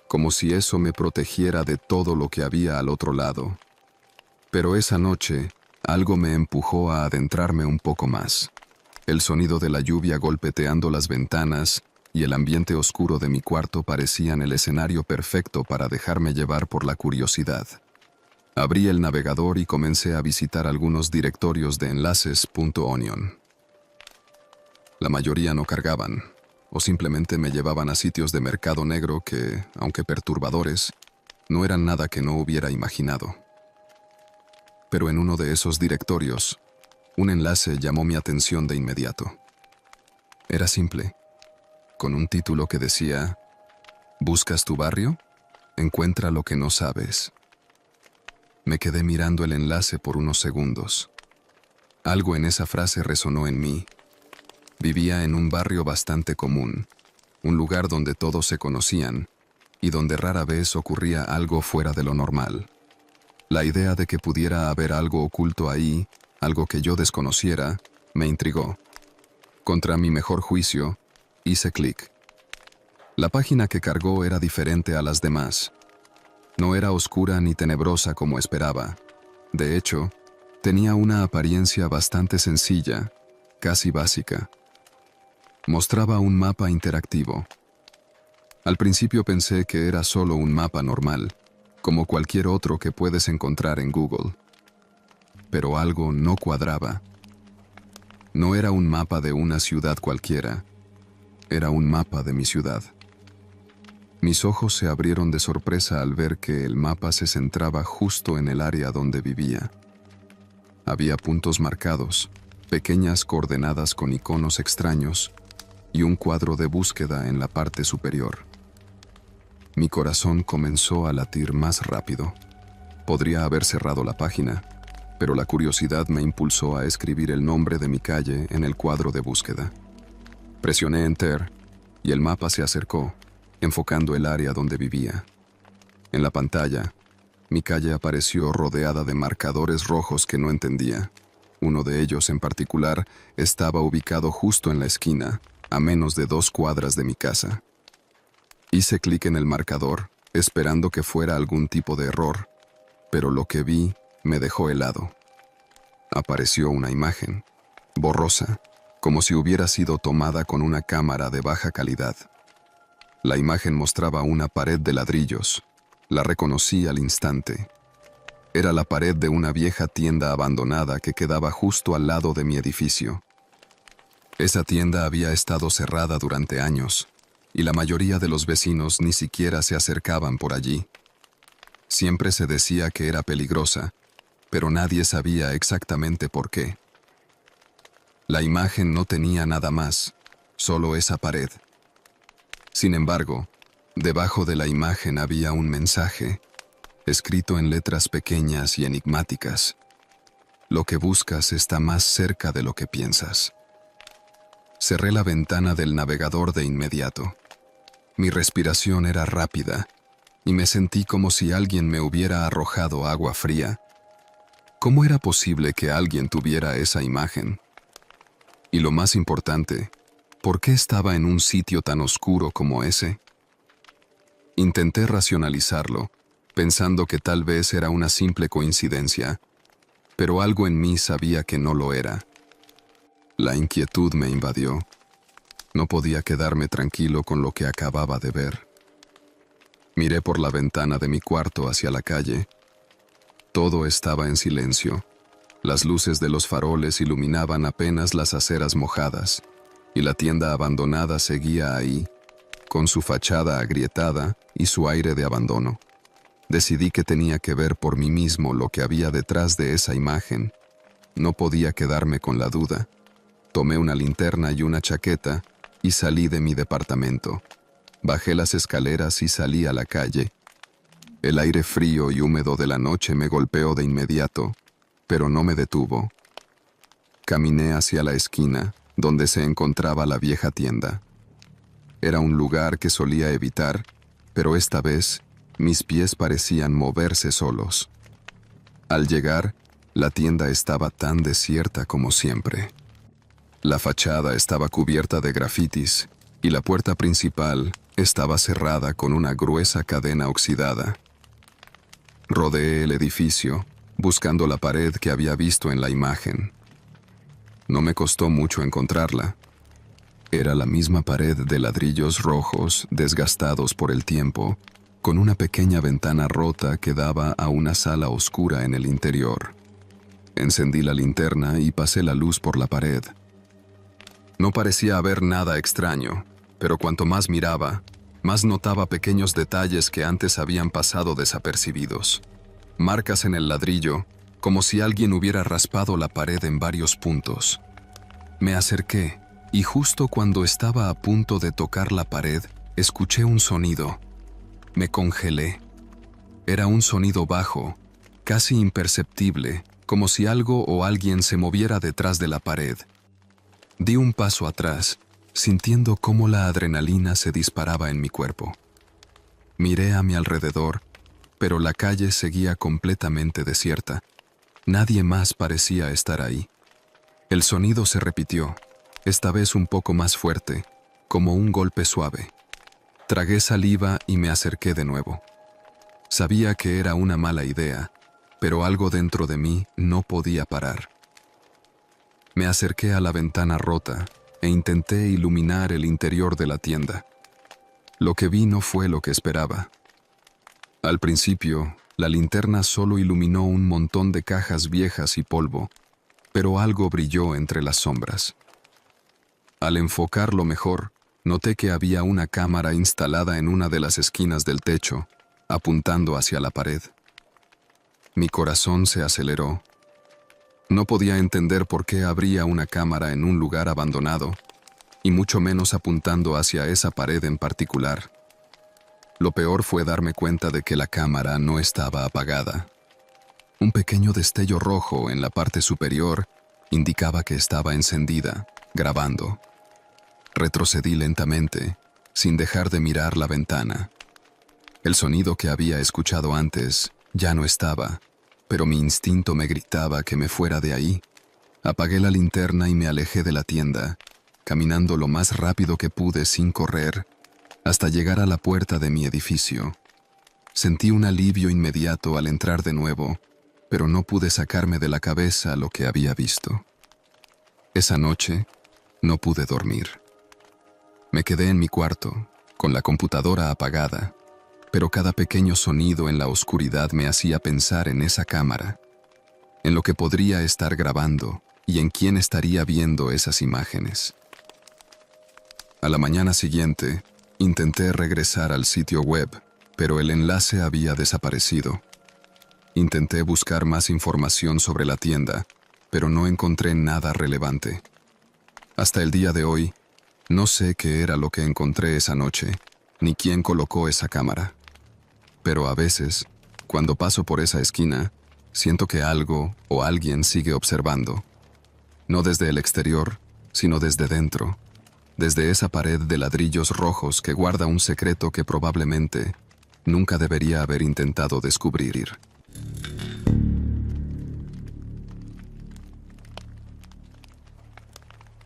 como si eso me protegiera de todo lo que había al otro lado. Pero esa noche, algo me empujó a adentrarme un poco más. El sonido de la lluvia golpeteando las ventanas y el ambiente oscuro de mi cuarto parecían el escenario perfecto para dejarme llevar por la curiosidad. Abrí el navegador y comencé a visitar algunos directorios de enlaces.onion. La mayoría no cargaban, o simplemente me llevaban a sitios de mercado negro que, aunque perturbadores, no eran nada que no hubiera imaginado. Pero en uno de esos directorios, un enlace llamó mi atención de inmediato. Era simple, con un título que decía: ¿Buscas tu barrio? Encuentra lo que no sabes. Me quedé mirando el enlace por unos segundos. Algo en esa frase resonó en mí. Vivía en un barrio bastante común, un lugar donde todos se conocían y donde rara vez ocurría algo fuera de lo normal. La idea de que pudiera haber algo oculto ahí, algo que yo desconociera, me intrigó. Contra mi mejor juicio, hice clic. La página que cargó era diferente a las demás. No era oscura ni tenebrosa como esperaba. De hecho, tenía una apariencia bastante sencilla, casi básica. Mostraba un mapa interactivo. Al principio pensé que era solo un mapa normal, como cualquier otro que puedes encontrar en Google. Pero algo no cuadraba. No era un mapa de una ciudad cualquiera, era un mapa de mi ciudad. Mis ojos se abrieron de sorpresa al ver que el mapa se centraba justo en el área donde vivía. Había puntos marcados, pequeñas coordenadas con iconos extraños y un cuadro de búsqueda en la parte superior. Mi corazón comenzó a latir más rápido. Podría haber cerrado la página, pero la curiosidad me impulsó a escribir el nombre de mi calle en el cuadro de búsqueda. Presioné Enter y el mapa se acercó, enfocando el área donde vivía. En la pantalla, mi calle apareció rodeada de marcadores rojos que no entendía. Uno de ellos en particular estaba ubicado justo en la esquina, a menos de 2 cuadras de mi casa. Hice clic en el marcador, esperando que fuera algún tipo de error, pero lo que vi me dejó helado. Apareció una imagen, borrosa, como si hubiera sido tomada con una cámara de baja calidad. La imagen mostraba una pared de ladrillos. La reconocí al instante. Era la pared de una vieja tienda abandonada que quedaba justo al lado de mi edificio. Esa tienda había estado cerrada durante años, y la mayoría de los vecinos ni siquiera se acercaban por allí. Siempre se decía que era peligrosa, pero nadie sabía exactamente por qué. La imagen no tenía nada más, solo esa pared. Sin embargo, debajo de la imagen había un mensaje, escrito en letras pequeñas y enigmáticas. Lo que buscas está más cerca de lo que piensas. Cerré la ventana del navegador de inmediato. Mi respiración era rápida y me sentí como si alguien me hubiera arrojado agua fría. ¿Cómo era posible que alguien tuviera esa imagen? Y lo más importante, ¿por qué estaba en un sitio tan oscuro como ese? Intenté racionalizarlo, pensando que tal vez era una simple coincidencia, pero algo en mí sabía que no lo era. La inquietud me invadió. No podía quedarme tranquilo con lo que acababa de ver. Miré por la ventana de mi cuarto hacia la calle. Todo estaba en silencio. Las luces de los faroles iluminaban apenas las aceras mojadas, y la tienda abandonada seguía ahí, con su fachada agrietada y su aire de abandono. Decidí que tenía que ver por mí mismo lo que había detrás de esa imagen. No podía quedarme con la duda. Tomé una linterna y una chaqueta y salí de mi departamento. Bajé las escaleras y salí a la calle. El aire frío y húmedo de la noche me golpeó de inmediato, pero no me detuvo. Caminé hacia la esquina, donde se encontraba la vieja tienda. Era un lugar que solía evitar, pero esta vez mis pies parecían moverse solos. Al llegar, la tienda estaba tan desierta como siempre. La fachada estaba cubierta de grafitis y la puerta principal estaba cerrada con una gruesa cadena oxidada. Rodeé el edificio, buscando la pared que había visto en la imagen. No me costó mucho encontrarla. Era la misma pared de ladrillos rojos desgastados por el tiempo, con una pequeña ventana rota que daba a una sala oscura en el interior. Encendí la linterna y pasé la luz por la pared. No parecía haber nada extraño, pero cuanto más miraba, más notaba pequeños detalles que antes habían pasado desapercibidos. Marcas en el ladrillo, como si alguien hubiera raspado la pared en varios puntos. Me acerqué, y justo cuando estaba a punto de tocar la pared, escuché un sonido. Me congelé. Era un sonido bajo, casi imperceptible, como si algo o alguien se moviera detrás de la pared. Di un paso atrás, sintiendo cómo la adrenalina se disparaba en mi cuerpo. Miré a mi alrededor, pero la calle seguía completamente desierta. Nadie más parecía estar ahí. El sonido se repitió, esta vez un poco más fuerte, como un golpe suave. Tragué saliva y me acerqué de nuevo. Sabía que era una mala idea, pero algo dentro de mí no podía parar. Me acerqué a la ventana rota e intenté iluminar el interior de la tienda. Lo que vi no fue lo que esperaba. Al principio, la linterna solo iluminó un montón de cajas viejas y polvo, pero algo brilló entre las sombras. Al enfocarlo mejor, noté que había una cámara instalada en una de las esquinas del techo, apuntando hacia la pared. Mi corazón se aceleró. No podía entender por qué habría una cámara en un lugar abandonado, y mucho menos apuntando hacia esa pared en particular. Lo peor fue darme cuenta de que la cámara no estaba apagada. Un pequeño destello rojo en la parte superior indicaba que estaba encendida, grabando. Retrocedí lentamente, sin dejar de mirar la ventana. El sonido que había escuchado antes ya no estaba, pero mi instinto me gritaba que me fuera de ahí. Apagué la linterna y me alejé de la tienda, caminando lo más rápido que pude sin correr, hasta llegar a la puerta de mi edificio. Sentí un alivio inmediato al entrar de nuevo, pero no pude sacarme de la cabeza lo que había visto. Esa noche no pude dormir. Me quedé en mi cuarto, con la computadora apagada, pero cada pequeño sonido en la oscuridad me hacía pensar en esa cámara, en lo que podría estar grabando y en quién estaría viendo esas imágenes. A la mañana siguiente, intenté regresar al sitio web, pero el enlace había desaparecido. Intenté buscar más información sobre la tienda, pero no encontré nada relevante. Hasta el día de hoy, no sé qué era lo que encontré esa noche, ni quién colocó esa cámara. Pero a veces, cuando paso por esa esquina, siento que algo o alguien sigue observando. No desde el exterior, sino desde dentro, desde esa pared de ladrillos rojos que guarda un secreto que probablemente nunca debería haber intentado descubrir.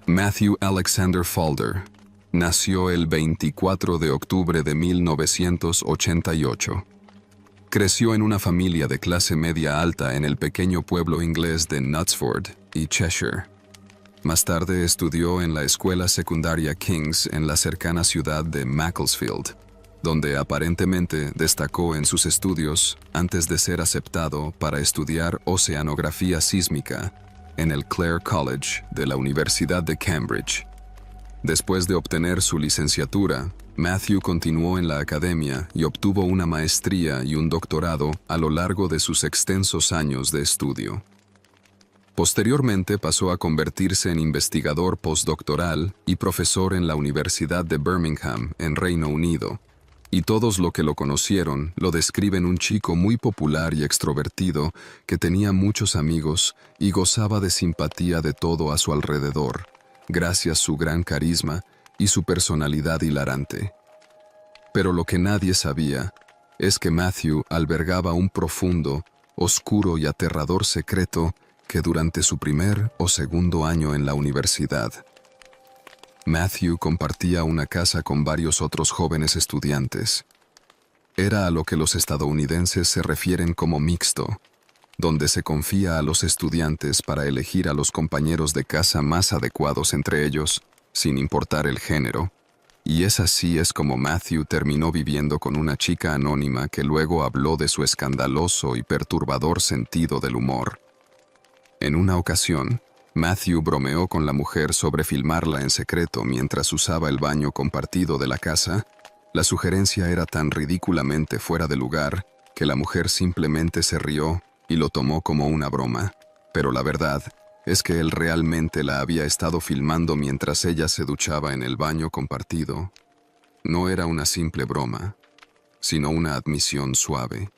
Matthew Alexander Falder nació el 24 de octubre de 1988. Creció en una familia de clase media alta en el pequeño pueblo inglés de Knutsford y Cheshire. Más tarde estudió en la escuela secundaria King's en la cercana ciudad de Macclesfield, donde aparentemente destacó en sus estudios antes de ser aceptado para estudiar oceanografía sísmica en el Clare College de la Universidad de Cambridge. Después de obtener su licenciatura, Matthew continuó en la academia y obtuvo una maestría y un doctorado a lo largo de sus extensos años de estudio. Posteriormente pasó a convertirse en investigador postdoctoral y profesor en la Universidad de Birmingham, en Reino Unido, y todos los que lo conocieron lo describen un chico muy popular y extrovertido que tenía muchos amigos y gozaba de simpatía de todo a su alrededor, gracias a su gran carisma y su personalidad hilarante. Pero lo que nadie sabía es que Matthew albergaba un profundo, oscuro y aterrador secreto que durante su primer o segundo año en la universidad. Matthew compartía una casa con varios otros jóvenes estudiantes. Era a lo que los estadounidenses se refieren como mixto, donde se confía a los estudiantes para elegir a los compañeros de casa más adecuados entre ellos, sin importar el género. Y así es como Matthew terminó viviendo con una chica anónima que luego habló de su escandaloso y perturbador sentido del humor. En una ocasión, Matthew bromeó con la mujer sobre filmarla en secreto mientras usaba el baño compartido de la casa. La sugerencia era tan ridículamente fuera de lugar que la mujer simplemente se rió y lo tomó como una broma. Pero la verdad es que él realmente la había estado filmando mientras ella se duchaba en el baño compartido. No era una simple broma, sino una admisión suave.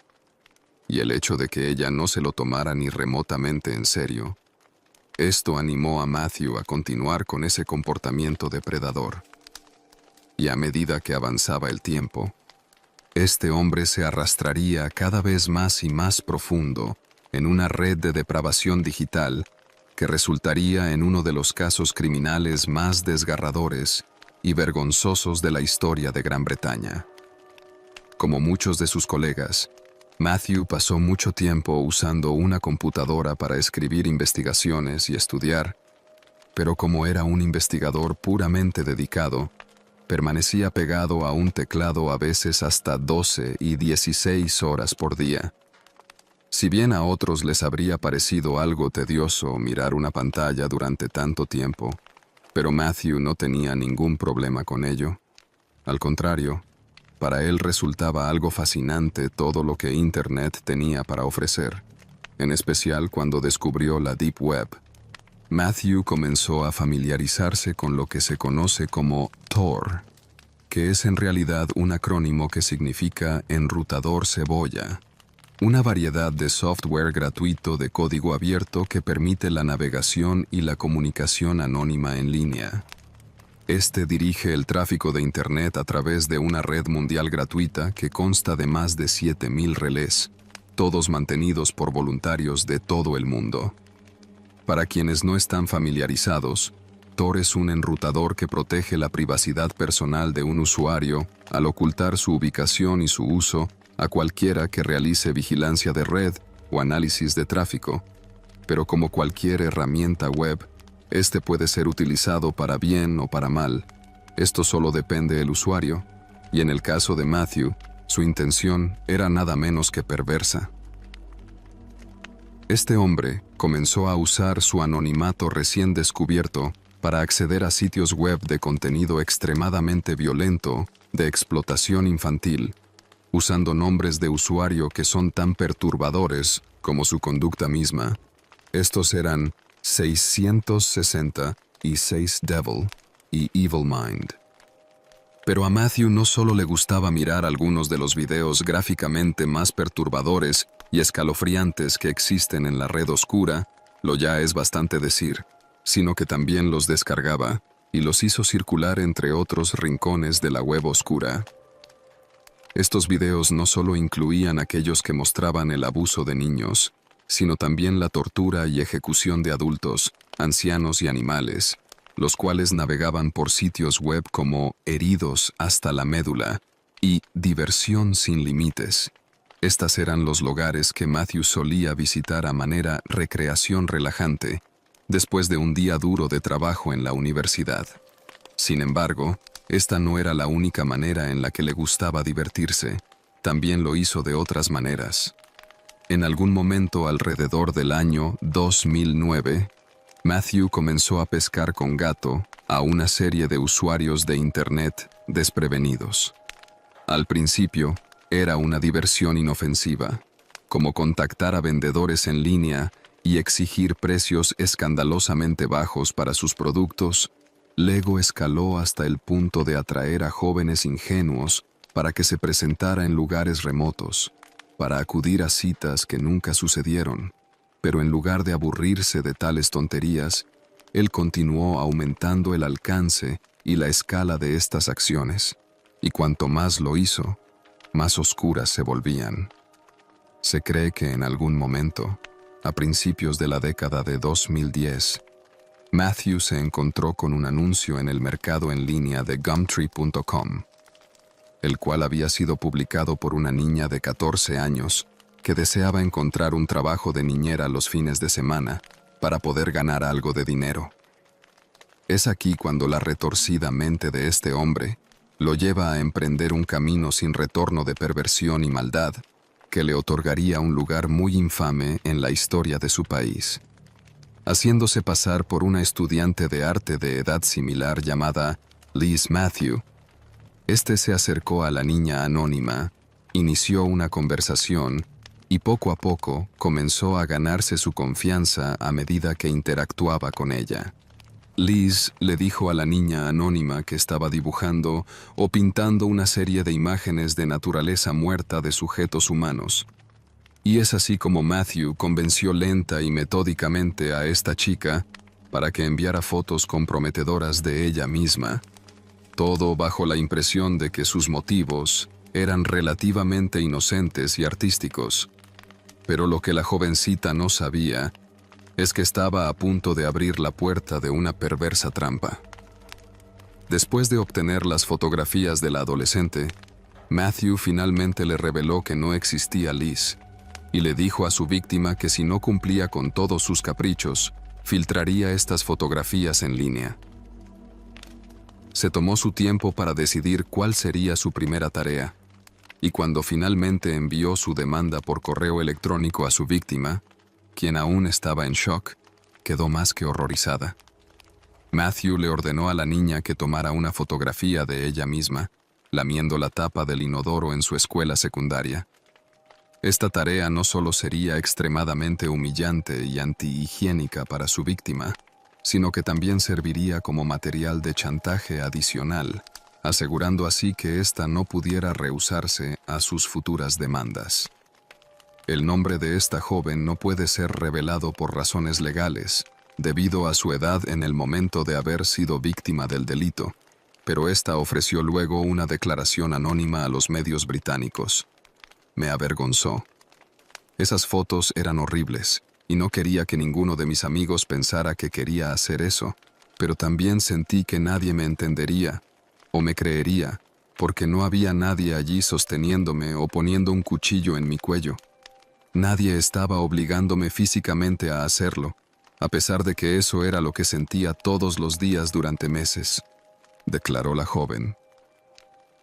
Y el hecho de que ella no se lo tomara ni remotamente en serio, esto animó a Matthew a continuar con ese comportamiento depredador. Y a medida que avanzaba el tiempo, este hombre se arrastraría cada vez más y más profundo en una red de depravación digital que resultaría en uno de los casos criminales más desgarradores y vergonzosos de la historia de Gran Bretaña. Como muchos de sus colegas, Matthew pasó mucho tiempo usando una computadora para escribir investigaciones y estudiar, pero como era un investigador puramente dedicado, permanecía pegado a un teclado a veces hasta 12 y 16 horas por día. Si bien a otros les habría parecido algo tedioso mirar una pantalla durante tanto tiempo, Pero Matthew no tenía ningún problema con ello. Al contrario, para él resultaba algo fascinante todo lo que Internet tenía para ofrecer, en especial cuando descubrió la Deep Web. Matthew comenzó a familiarizarse con lo que se conoce como Tor, que es en realidad un acrónimo que significa enrutador cebolla, una variedad de software gratuito de código abierto que permite la navegación y la comunicación anónima en línea. Este dirige el tráfico de Internet a través de una red mundial gratuita que consta de más de 7.000 relés, todos mantenidos por voluntarios de todo el mundo. Para quienes no están familiarizados, Tor es un enrutador que protege la privacidad personal de un usuario al ocultar su ubicación y su uso a cualquiera que realice vigilancia de red o análisis de tráfico. Pero como cualquier herramienta web, este puede ser utilizado para bien o para mal. Esto solo depende del usuario, y en el caso de Matthew, su intención era nada menos que perversa. Este hombre comenzó a usar su anonimato recién descubierto para acceder a sitios web de contenido extremadamente violento, de explotación infantil, usando nombres de usuario que son tan perturbadores como su conducta misma. Estos eran 660 y 6 Devil y Evil Mind. Pero a Matthew no solo le gustaba mirar algunos de los videos gráficamente más perturbadores y escalofriantes que existen en la red oscura, lo ya es bastante decir, sino que también los descargaba y los hizo circular entre otros rincones de la web oscura. Estos videos no solo incluían aquellos que mostraban el abuso de niños, sino también la tortura y ejecución de adultos, ancianos y animales, los cuales navegaban por sitios web como Heridos hasta la médula y Diversión sin límites. Estas eran los lugares que Matthew solía visitar a manera recreación relajante, después de un día duro de trabajo en la universidad. Sin embargo, esta no era la única manera en la que le gustaba divertirse, también lo hizo de otras maneras. En algún momento alrededor del año 2009, Matthew comenzó a pescar con gato a una serie de usuarios de Internet desprevenidos. Al principio, era una diversión inofensiva, como contactar a vendedores en línea y exigir precios escandalosamente bajos para sus productos. Luego escaló hasta el punto de atraer a jóvenes ingenuos para que se presentara en lugares remotos, para acudir a citas que nunca sucedieron. Pero en lugar de aburrirse de tales tonterías, él continuó aumentando el alcance y la escala de estas acciones, y cuanto más lo hizo, más oscuras se volvían. Se cree que en algún momento, a principios de la década de 2010, Matthew se encontró con un anuncio en el mercado en línea de Gumtree.com, el cual había sido publicado por una niña de 14 años que deseaba encontrar un trabajo de niñera los fines de semana para poder ganar algo de dinero. Es aquí cuando la retorcida mente de este hombre lo lleva a emprender un camino sin retorno de perversión y maldad que le otorgaría un lugar muy infame en la historia de su país. Haciéndose pasar por una estudiante de arte de edad similar llamada Liz Matthew, este se acercó a la niña anónima, inició una conversación y poco a poco comenzó a ganarse su confianza a medida que interactuaba con ella. Liz le dijo a la niña anónima que estaba dibujando o pintando una serie de imágenes de naturaleza muerta de sujetos humanos. Y es así como Matthew convenció lenta y metódicamente a esta chica para que enviara fotos comprometedoras de ella misma, todo bajo la impresión de que sus motivos eran relativamente inocentes y artísticos. Pero lo que la jovencita no sabía es que estaba a punto de abrir la puerta de una perversa trampa. Después de obtener las fotografías de la adolescente, Matthew finalmente le reveló que no existía Liz, y le dijo a su víctima que si no cumplía con todos sus caprichos, filtraría estas fotografías en línea. Se tomó su tiempo para decidir cuál sería su primera tarea, y cuando finalmente envió su demanda por correo electrónico a su víctima, quien aún estaba en shock, quedó más que horrorizada. Matthew le ordenó a la niña que tomara una fotografía de ella misma, lamiendo la tapa del inodoro en su escuela secundaria. Esta tarea no solo sería extremadamente humillante y antihigiénica para su víctima, sino que también serviría como material de chantaje adicional, asegurando así que ésta no pudiera rehusarse a sus futuras demandas. El nombre de esta joven no puede ser revelado por razones legales, debido a su edad en el momento de haber sido víctima del delito, pero ésta ofreció luego una declaración anónima a los medios británicos. Me avergonzó. Esas fotos eran horribles, y no quería que ninguno de mis amigos pensara que quería hacer eso, pero también sentí que nadie me entendería, o me creería, porque no había nadie allí sosteniéndome o poniendo un cuchillo en mi cuello. Nadie estaba obligándome físicamente a hacerlo, a pesar de que eso era lo que sentía todos los días durante meses, declaró la joven.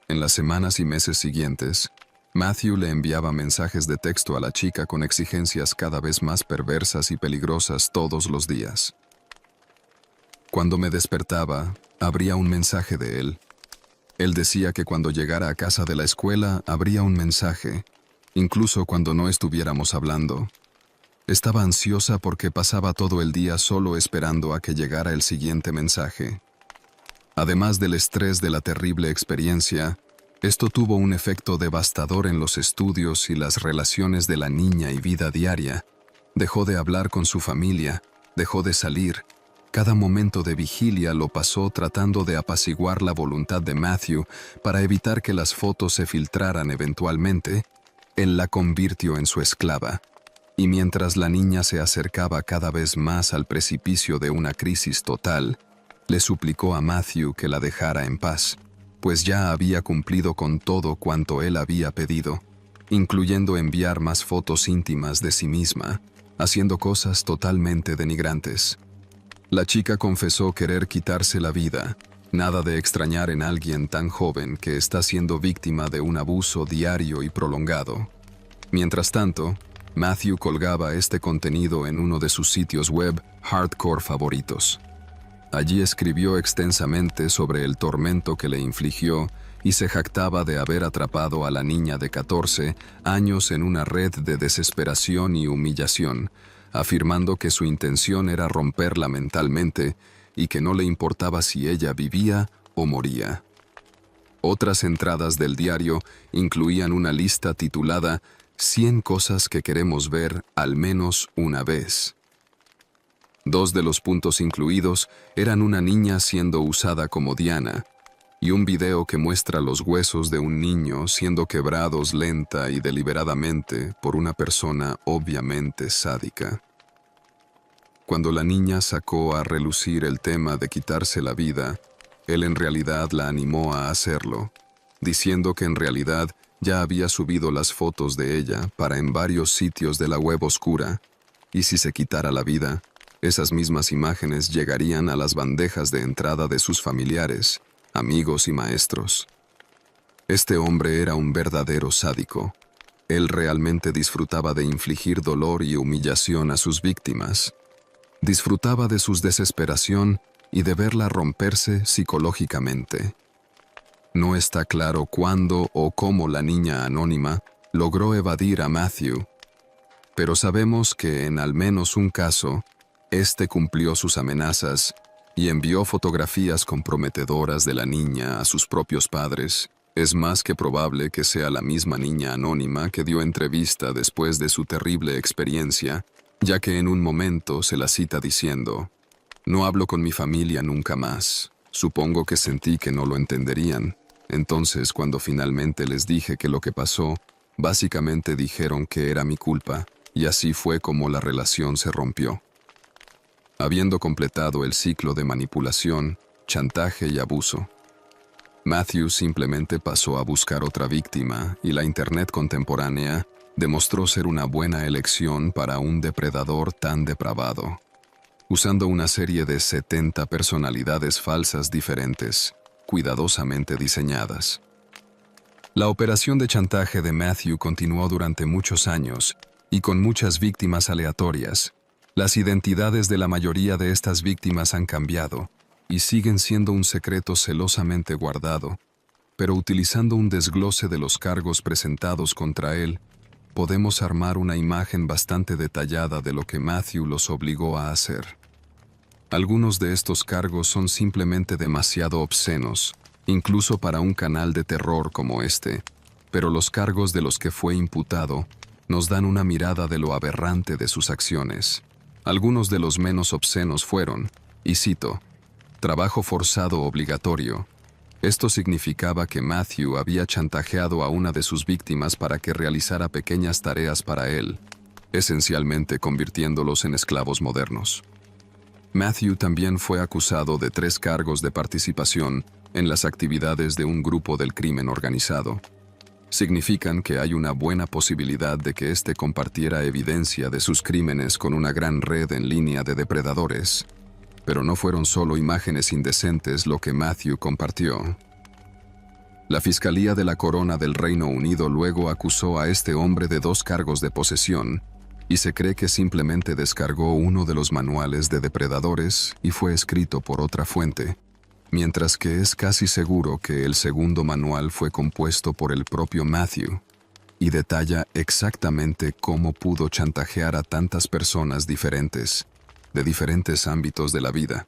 En las semanas y meses siguientes, Matthew le enviaba mensajes de texto a la chica con exigencias cada vez más perversas y peligrosas todos los días. Cuando me despertaba, habría un mensaje de él. Él decía que cuando llegara a casa de la escuela habría un mensaje, incluso cuando no estuviéramos hablando. Estaba ansiosa porque pasaba todo el día solo esperando a que llegara el siguiente mensaje. Además del estrés de la terrible experiencia, esto tuvo un efecto devastador en los estudios y las relaciones de la niña y vida diaria. Dejó de hablar con su familia, dejó de salir. Cada momento de vigilia lo pasó tratando de apaciguar la voluntad de Matthew para evitar que las fotos se filtraran eventualmente. Él la convirtió en su esclava. Y mientras la niña se acercaba cada vez más al precipicio de una crisis total, le suplicó a Matthew que la dejara en paz, pues ya había cumplido con todo cuanto él había pedido, incluyendo enviar más fotos íntimas de sí misma, haciendo cosas totalmente denigrantes. La chica confesó querer quitarse la vida, nada de extrañar en alguien tan joven que está siendo víctima de un abuso diario y prolongado. Mientras tanto, Matthew colgaba este contenido en uno de sus sitios web hardcore favoritos. Allí escribió extensamente sobre el tormento que le infligió y se jactaba de haber atrapado a la niña de 14 años en una red de desesperación y humillación, afirmando que su intención era romperla mentalmente y que no le importaba si ella vivía o moría. Otras entradas del diario incluían una lista titulada 100 cosas que queremos ver al menos una vez. Dos de los puntos incluidos eran una niña siendo usada como diana y un video que muestra los huesos de un niño siendo quebrados lenta y deliberadamente por una persona obviamente sádica. Cuando la niña sacó a relucir el tema de quitarse la vida, él en realidad la animó a hacerlo, diciendo que en realidad ya había subido las fotos de ella para en varios sitios de la web oscura, y si se quitara la vida, esas mismas imágenes llegarían a las bandejas de entrada de sus familiares, amigos y maestros. Este hombre era un verdadero sádico. Él realmente disfrutaba de infligir dolor y humillación a sus víctimas. Disfrutaba de su desesperación y de verla romperse psicológicamente. No está claro cuándo o cómo la niña anónima logró evadir a Matthew, pero sabemos que en al menos un caso, este cumplió sus amenazas y envió fotografías comprometedoras de la niña a sus propios padres. Es más que probable que sea la misma niña anónima que dio entrevista después de su terrible experiencia, ya que en un momento se la cita diciendo: «No hablo con mi familia nunca más. Supongo que sentí que no lo entenderían. Entonces, cuando finalmente les dije que lo que pasó, básicamente dijeron que era mi culpa, y así fue como la relación se rompió». Habiendo completado el ciclo de manipulación, chantaje y abuso, Matthew simplemente pasó a buscar otra víctima y la Internet contemporánea demostró ser una buena elección para un depredador tan depravado, usando una serie de 70 personalidades falsas diferentes, cuidadosamente diseñadas. La operación de chantaje de Matthew continuó durante muchos años y con muchas víctimas aleatorias. Las identidades de la mayoría de estas víctimas han cambiado, y siguen siendo un secreto celosamente guardado, pero utilizando un desglose de los cargos presentados contra él, podemos armar una imagen bastante detallada de lo que Matthew los obligó a hacer. Algunos de estos cargos son simplemente demasiado obscenos, incluso para un canal de terror como este, pero los cargos de los que fue imputado nos dan una mirada de lo aberrante de sus acciones. Algunos de los menos obscenos fueron, y cito, trabajo forzado obligatorio. Esto significaba que Matthew había chantajeado a una de sus víctimas para que realizara pequeñas tareas para él, esencialmente convirtiéndolos en esclavos modernos. Matthew también fue acusado de 3 cargos de participación en las actividades de un grupo del crimen organizado. Significan que hay una buena posibilidad de que éste compartiera evidencia de sus crímenes con una gran red en línea de depredadores. Pero no fueron solo imágenes indecentes lo que Matthew compartió. La Fiscalía de la Corona del Reino Unido luego acusó a este hombre de 2 cargos de posesión, y se cree que simplemente descargó uno de los manuales de depredadores y fue escrito por otra fuente, mientras que es casi seguro que el segundo manual fue compuesto por el propio Matthew, y detalla exactamente cómo pudo chantajear a tantas personas diferentes, de diferentes ámbitos de la vida.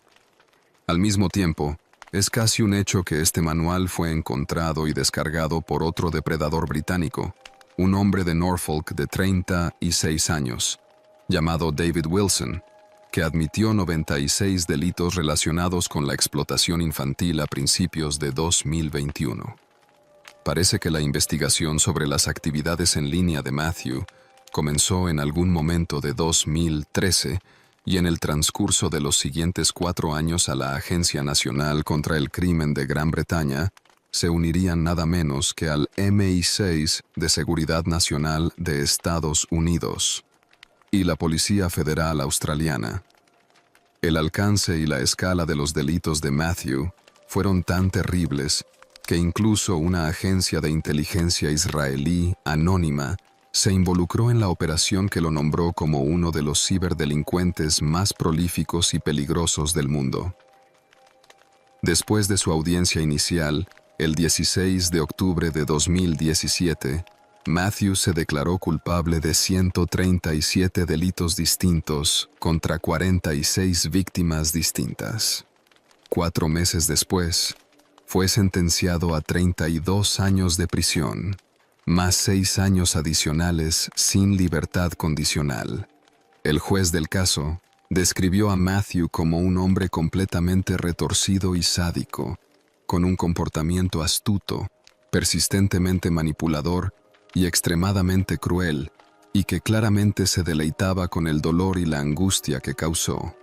Al mismo tiempo, es casi un hecho que este manual fue encontrado y descargado por otro depredador británico, un hombre de Norfolk de 36 años, llamado David Wilson, que admitió 96 delitos relacionados con la explotación infantil a principios de 2021. Parece que la investigación sobre las actividades en línea de Matthew comenzó en algún momento de 2013 y en el transcurso de los siguientes 4 años a la Agencia Nacional contra el Crimen de Gran Bretaña se unirían nada menos que al MI6 de Seguridad Nacional de Estados Unidos y la Policía Federal Australiana. El alcance y la escala de los delitos de Matthew fueron tan terribles que incluso una agencia de inteligencia israelí anónima se involucró en la operación que lo nombró como uno de los ciberdelincuentes más prolíficos y peligrosos del mundo. Después de su audiencia inicial, el 16 de octubre de 2017, Matthew se declaró culpable de 137 delitos distintos contra 46 víctimas distintas. 4 meses después, fue sentenciado a 32 años de prisión, más 6 años adicionales sin libertad condicional. El juez del caso describió a Matthew como un hombre completamente retorcido y sádico, con un comportamiento astuto, persistentemente manipulador y extremadamente cruel, y que claramente se deleitaba con el dolor y la angustia que causó.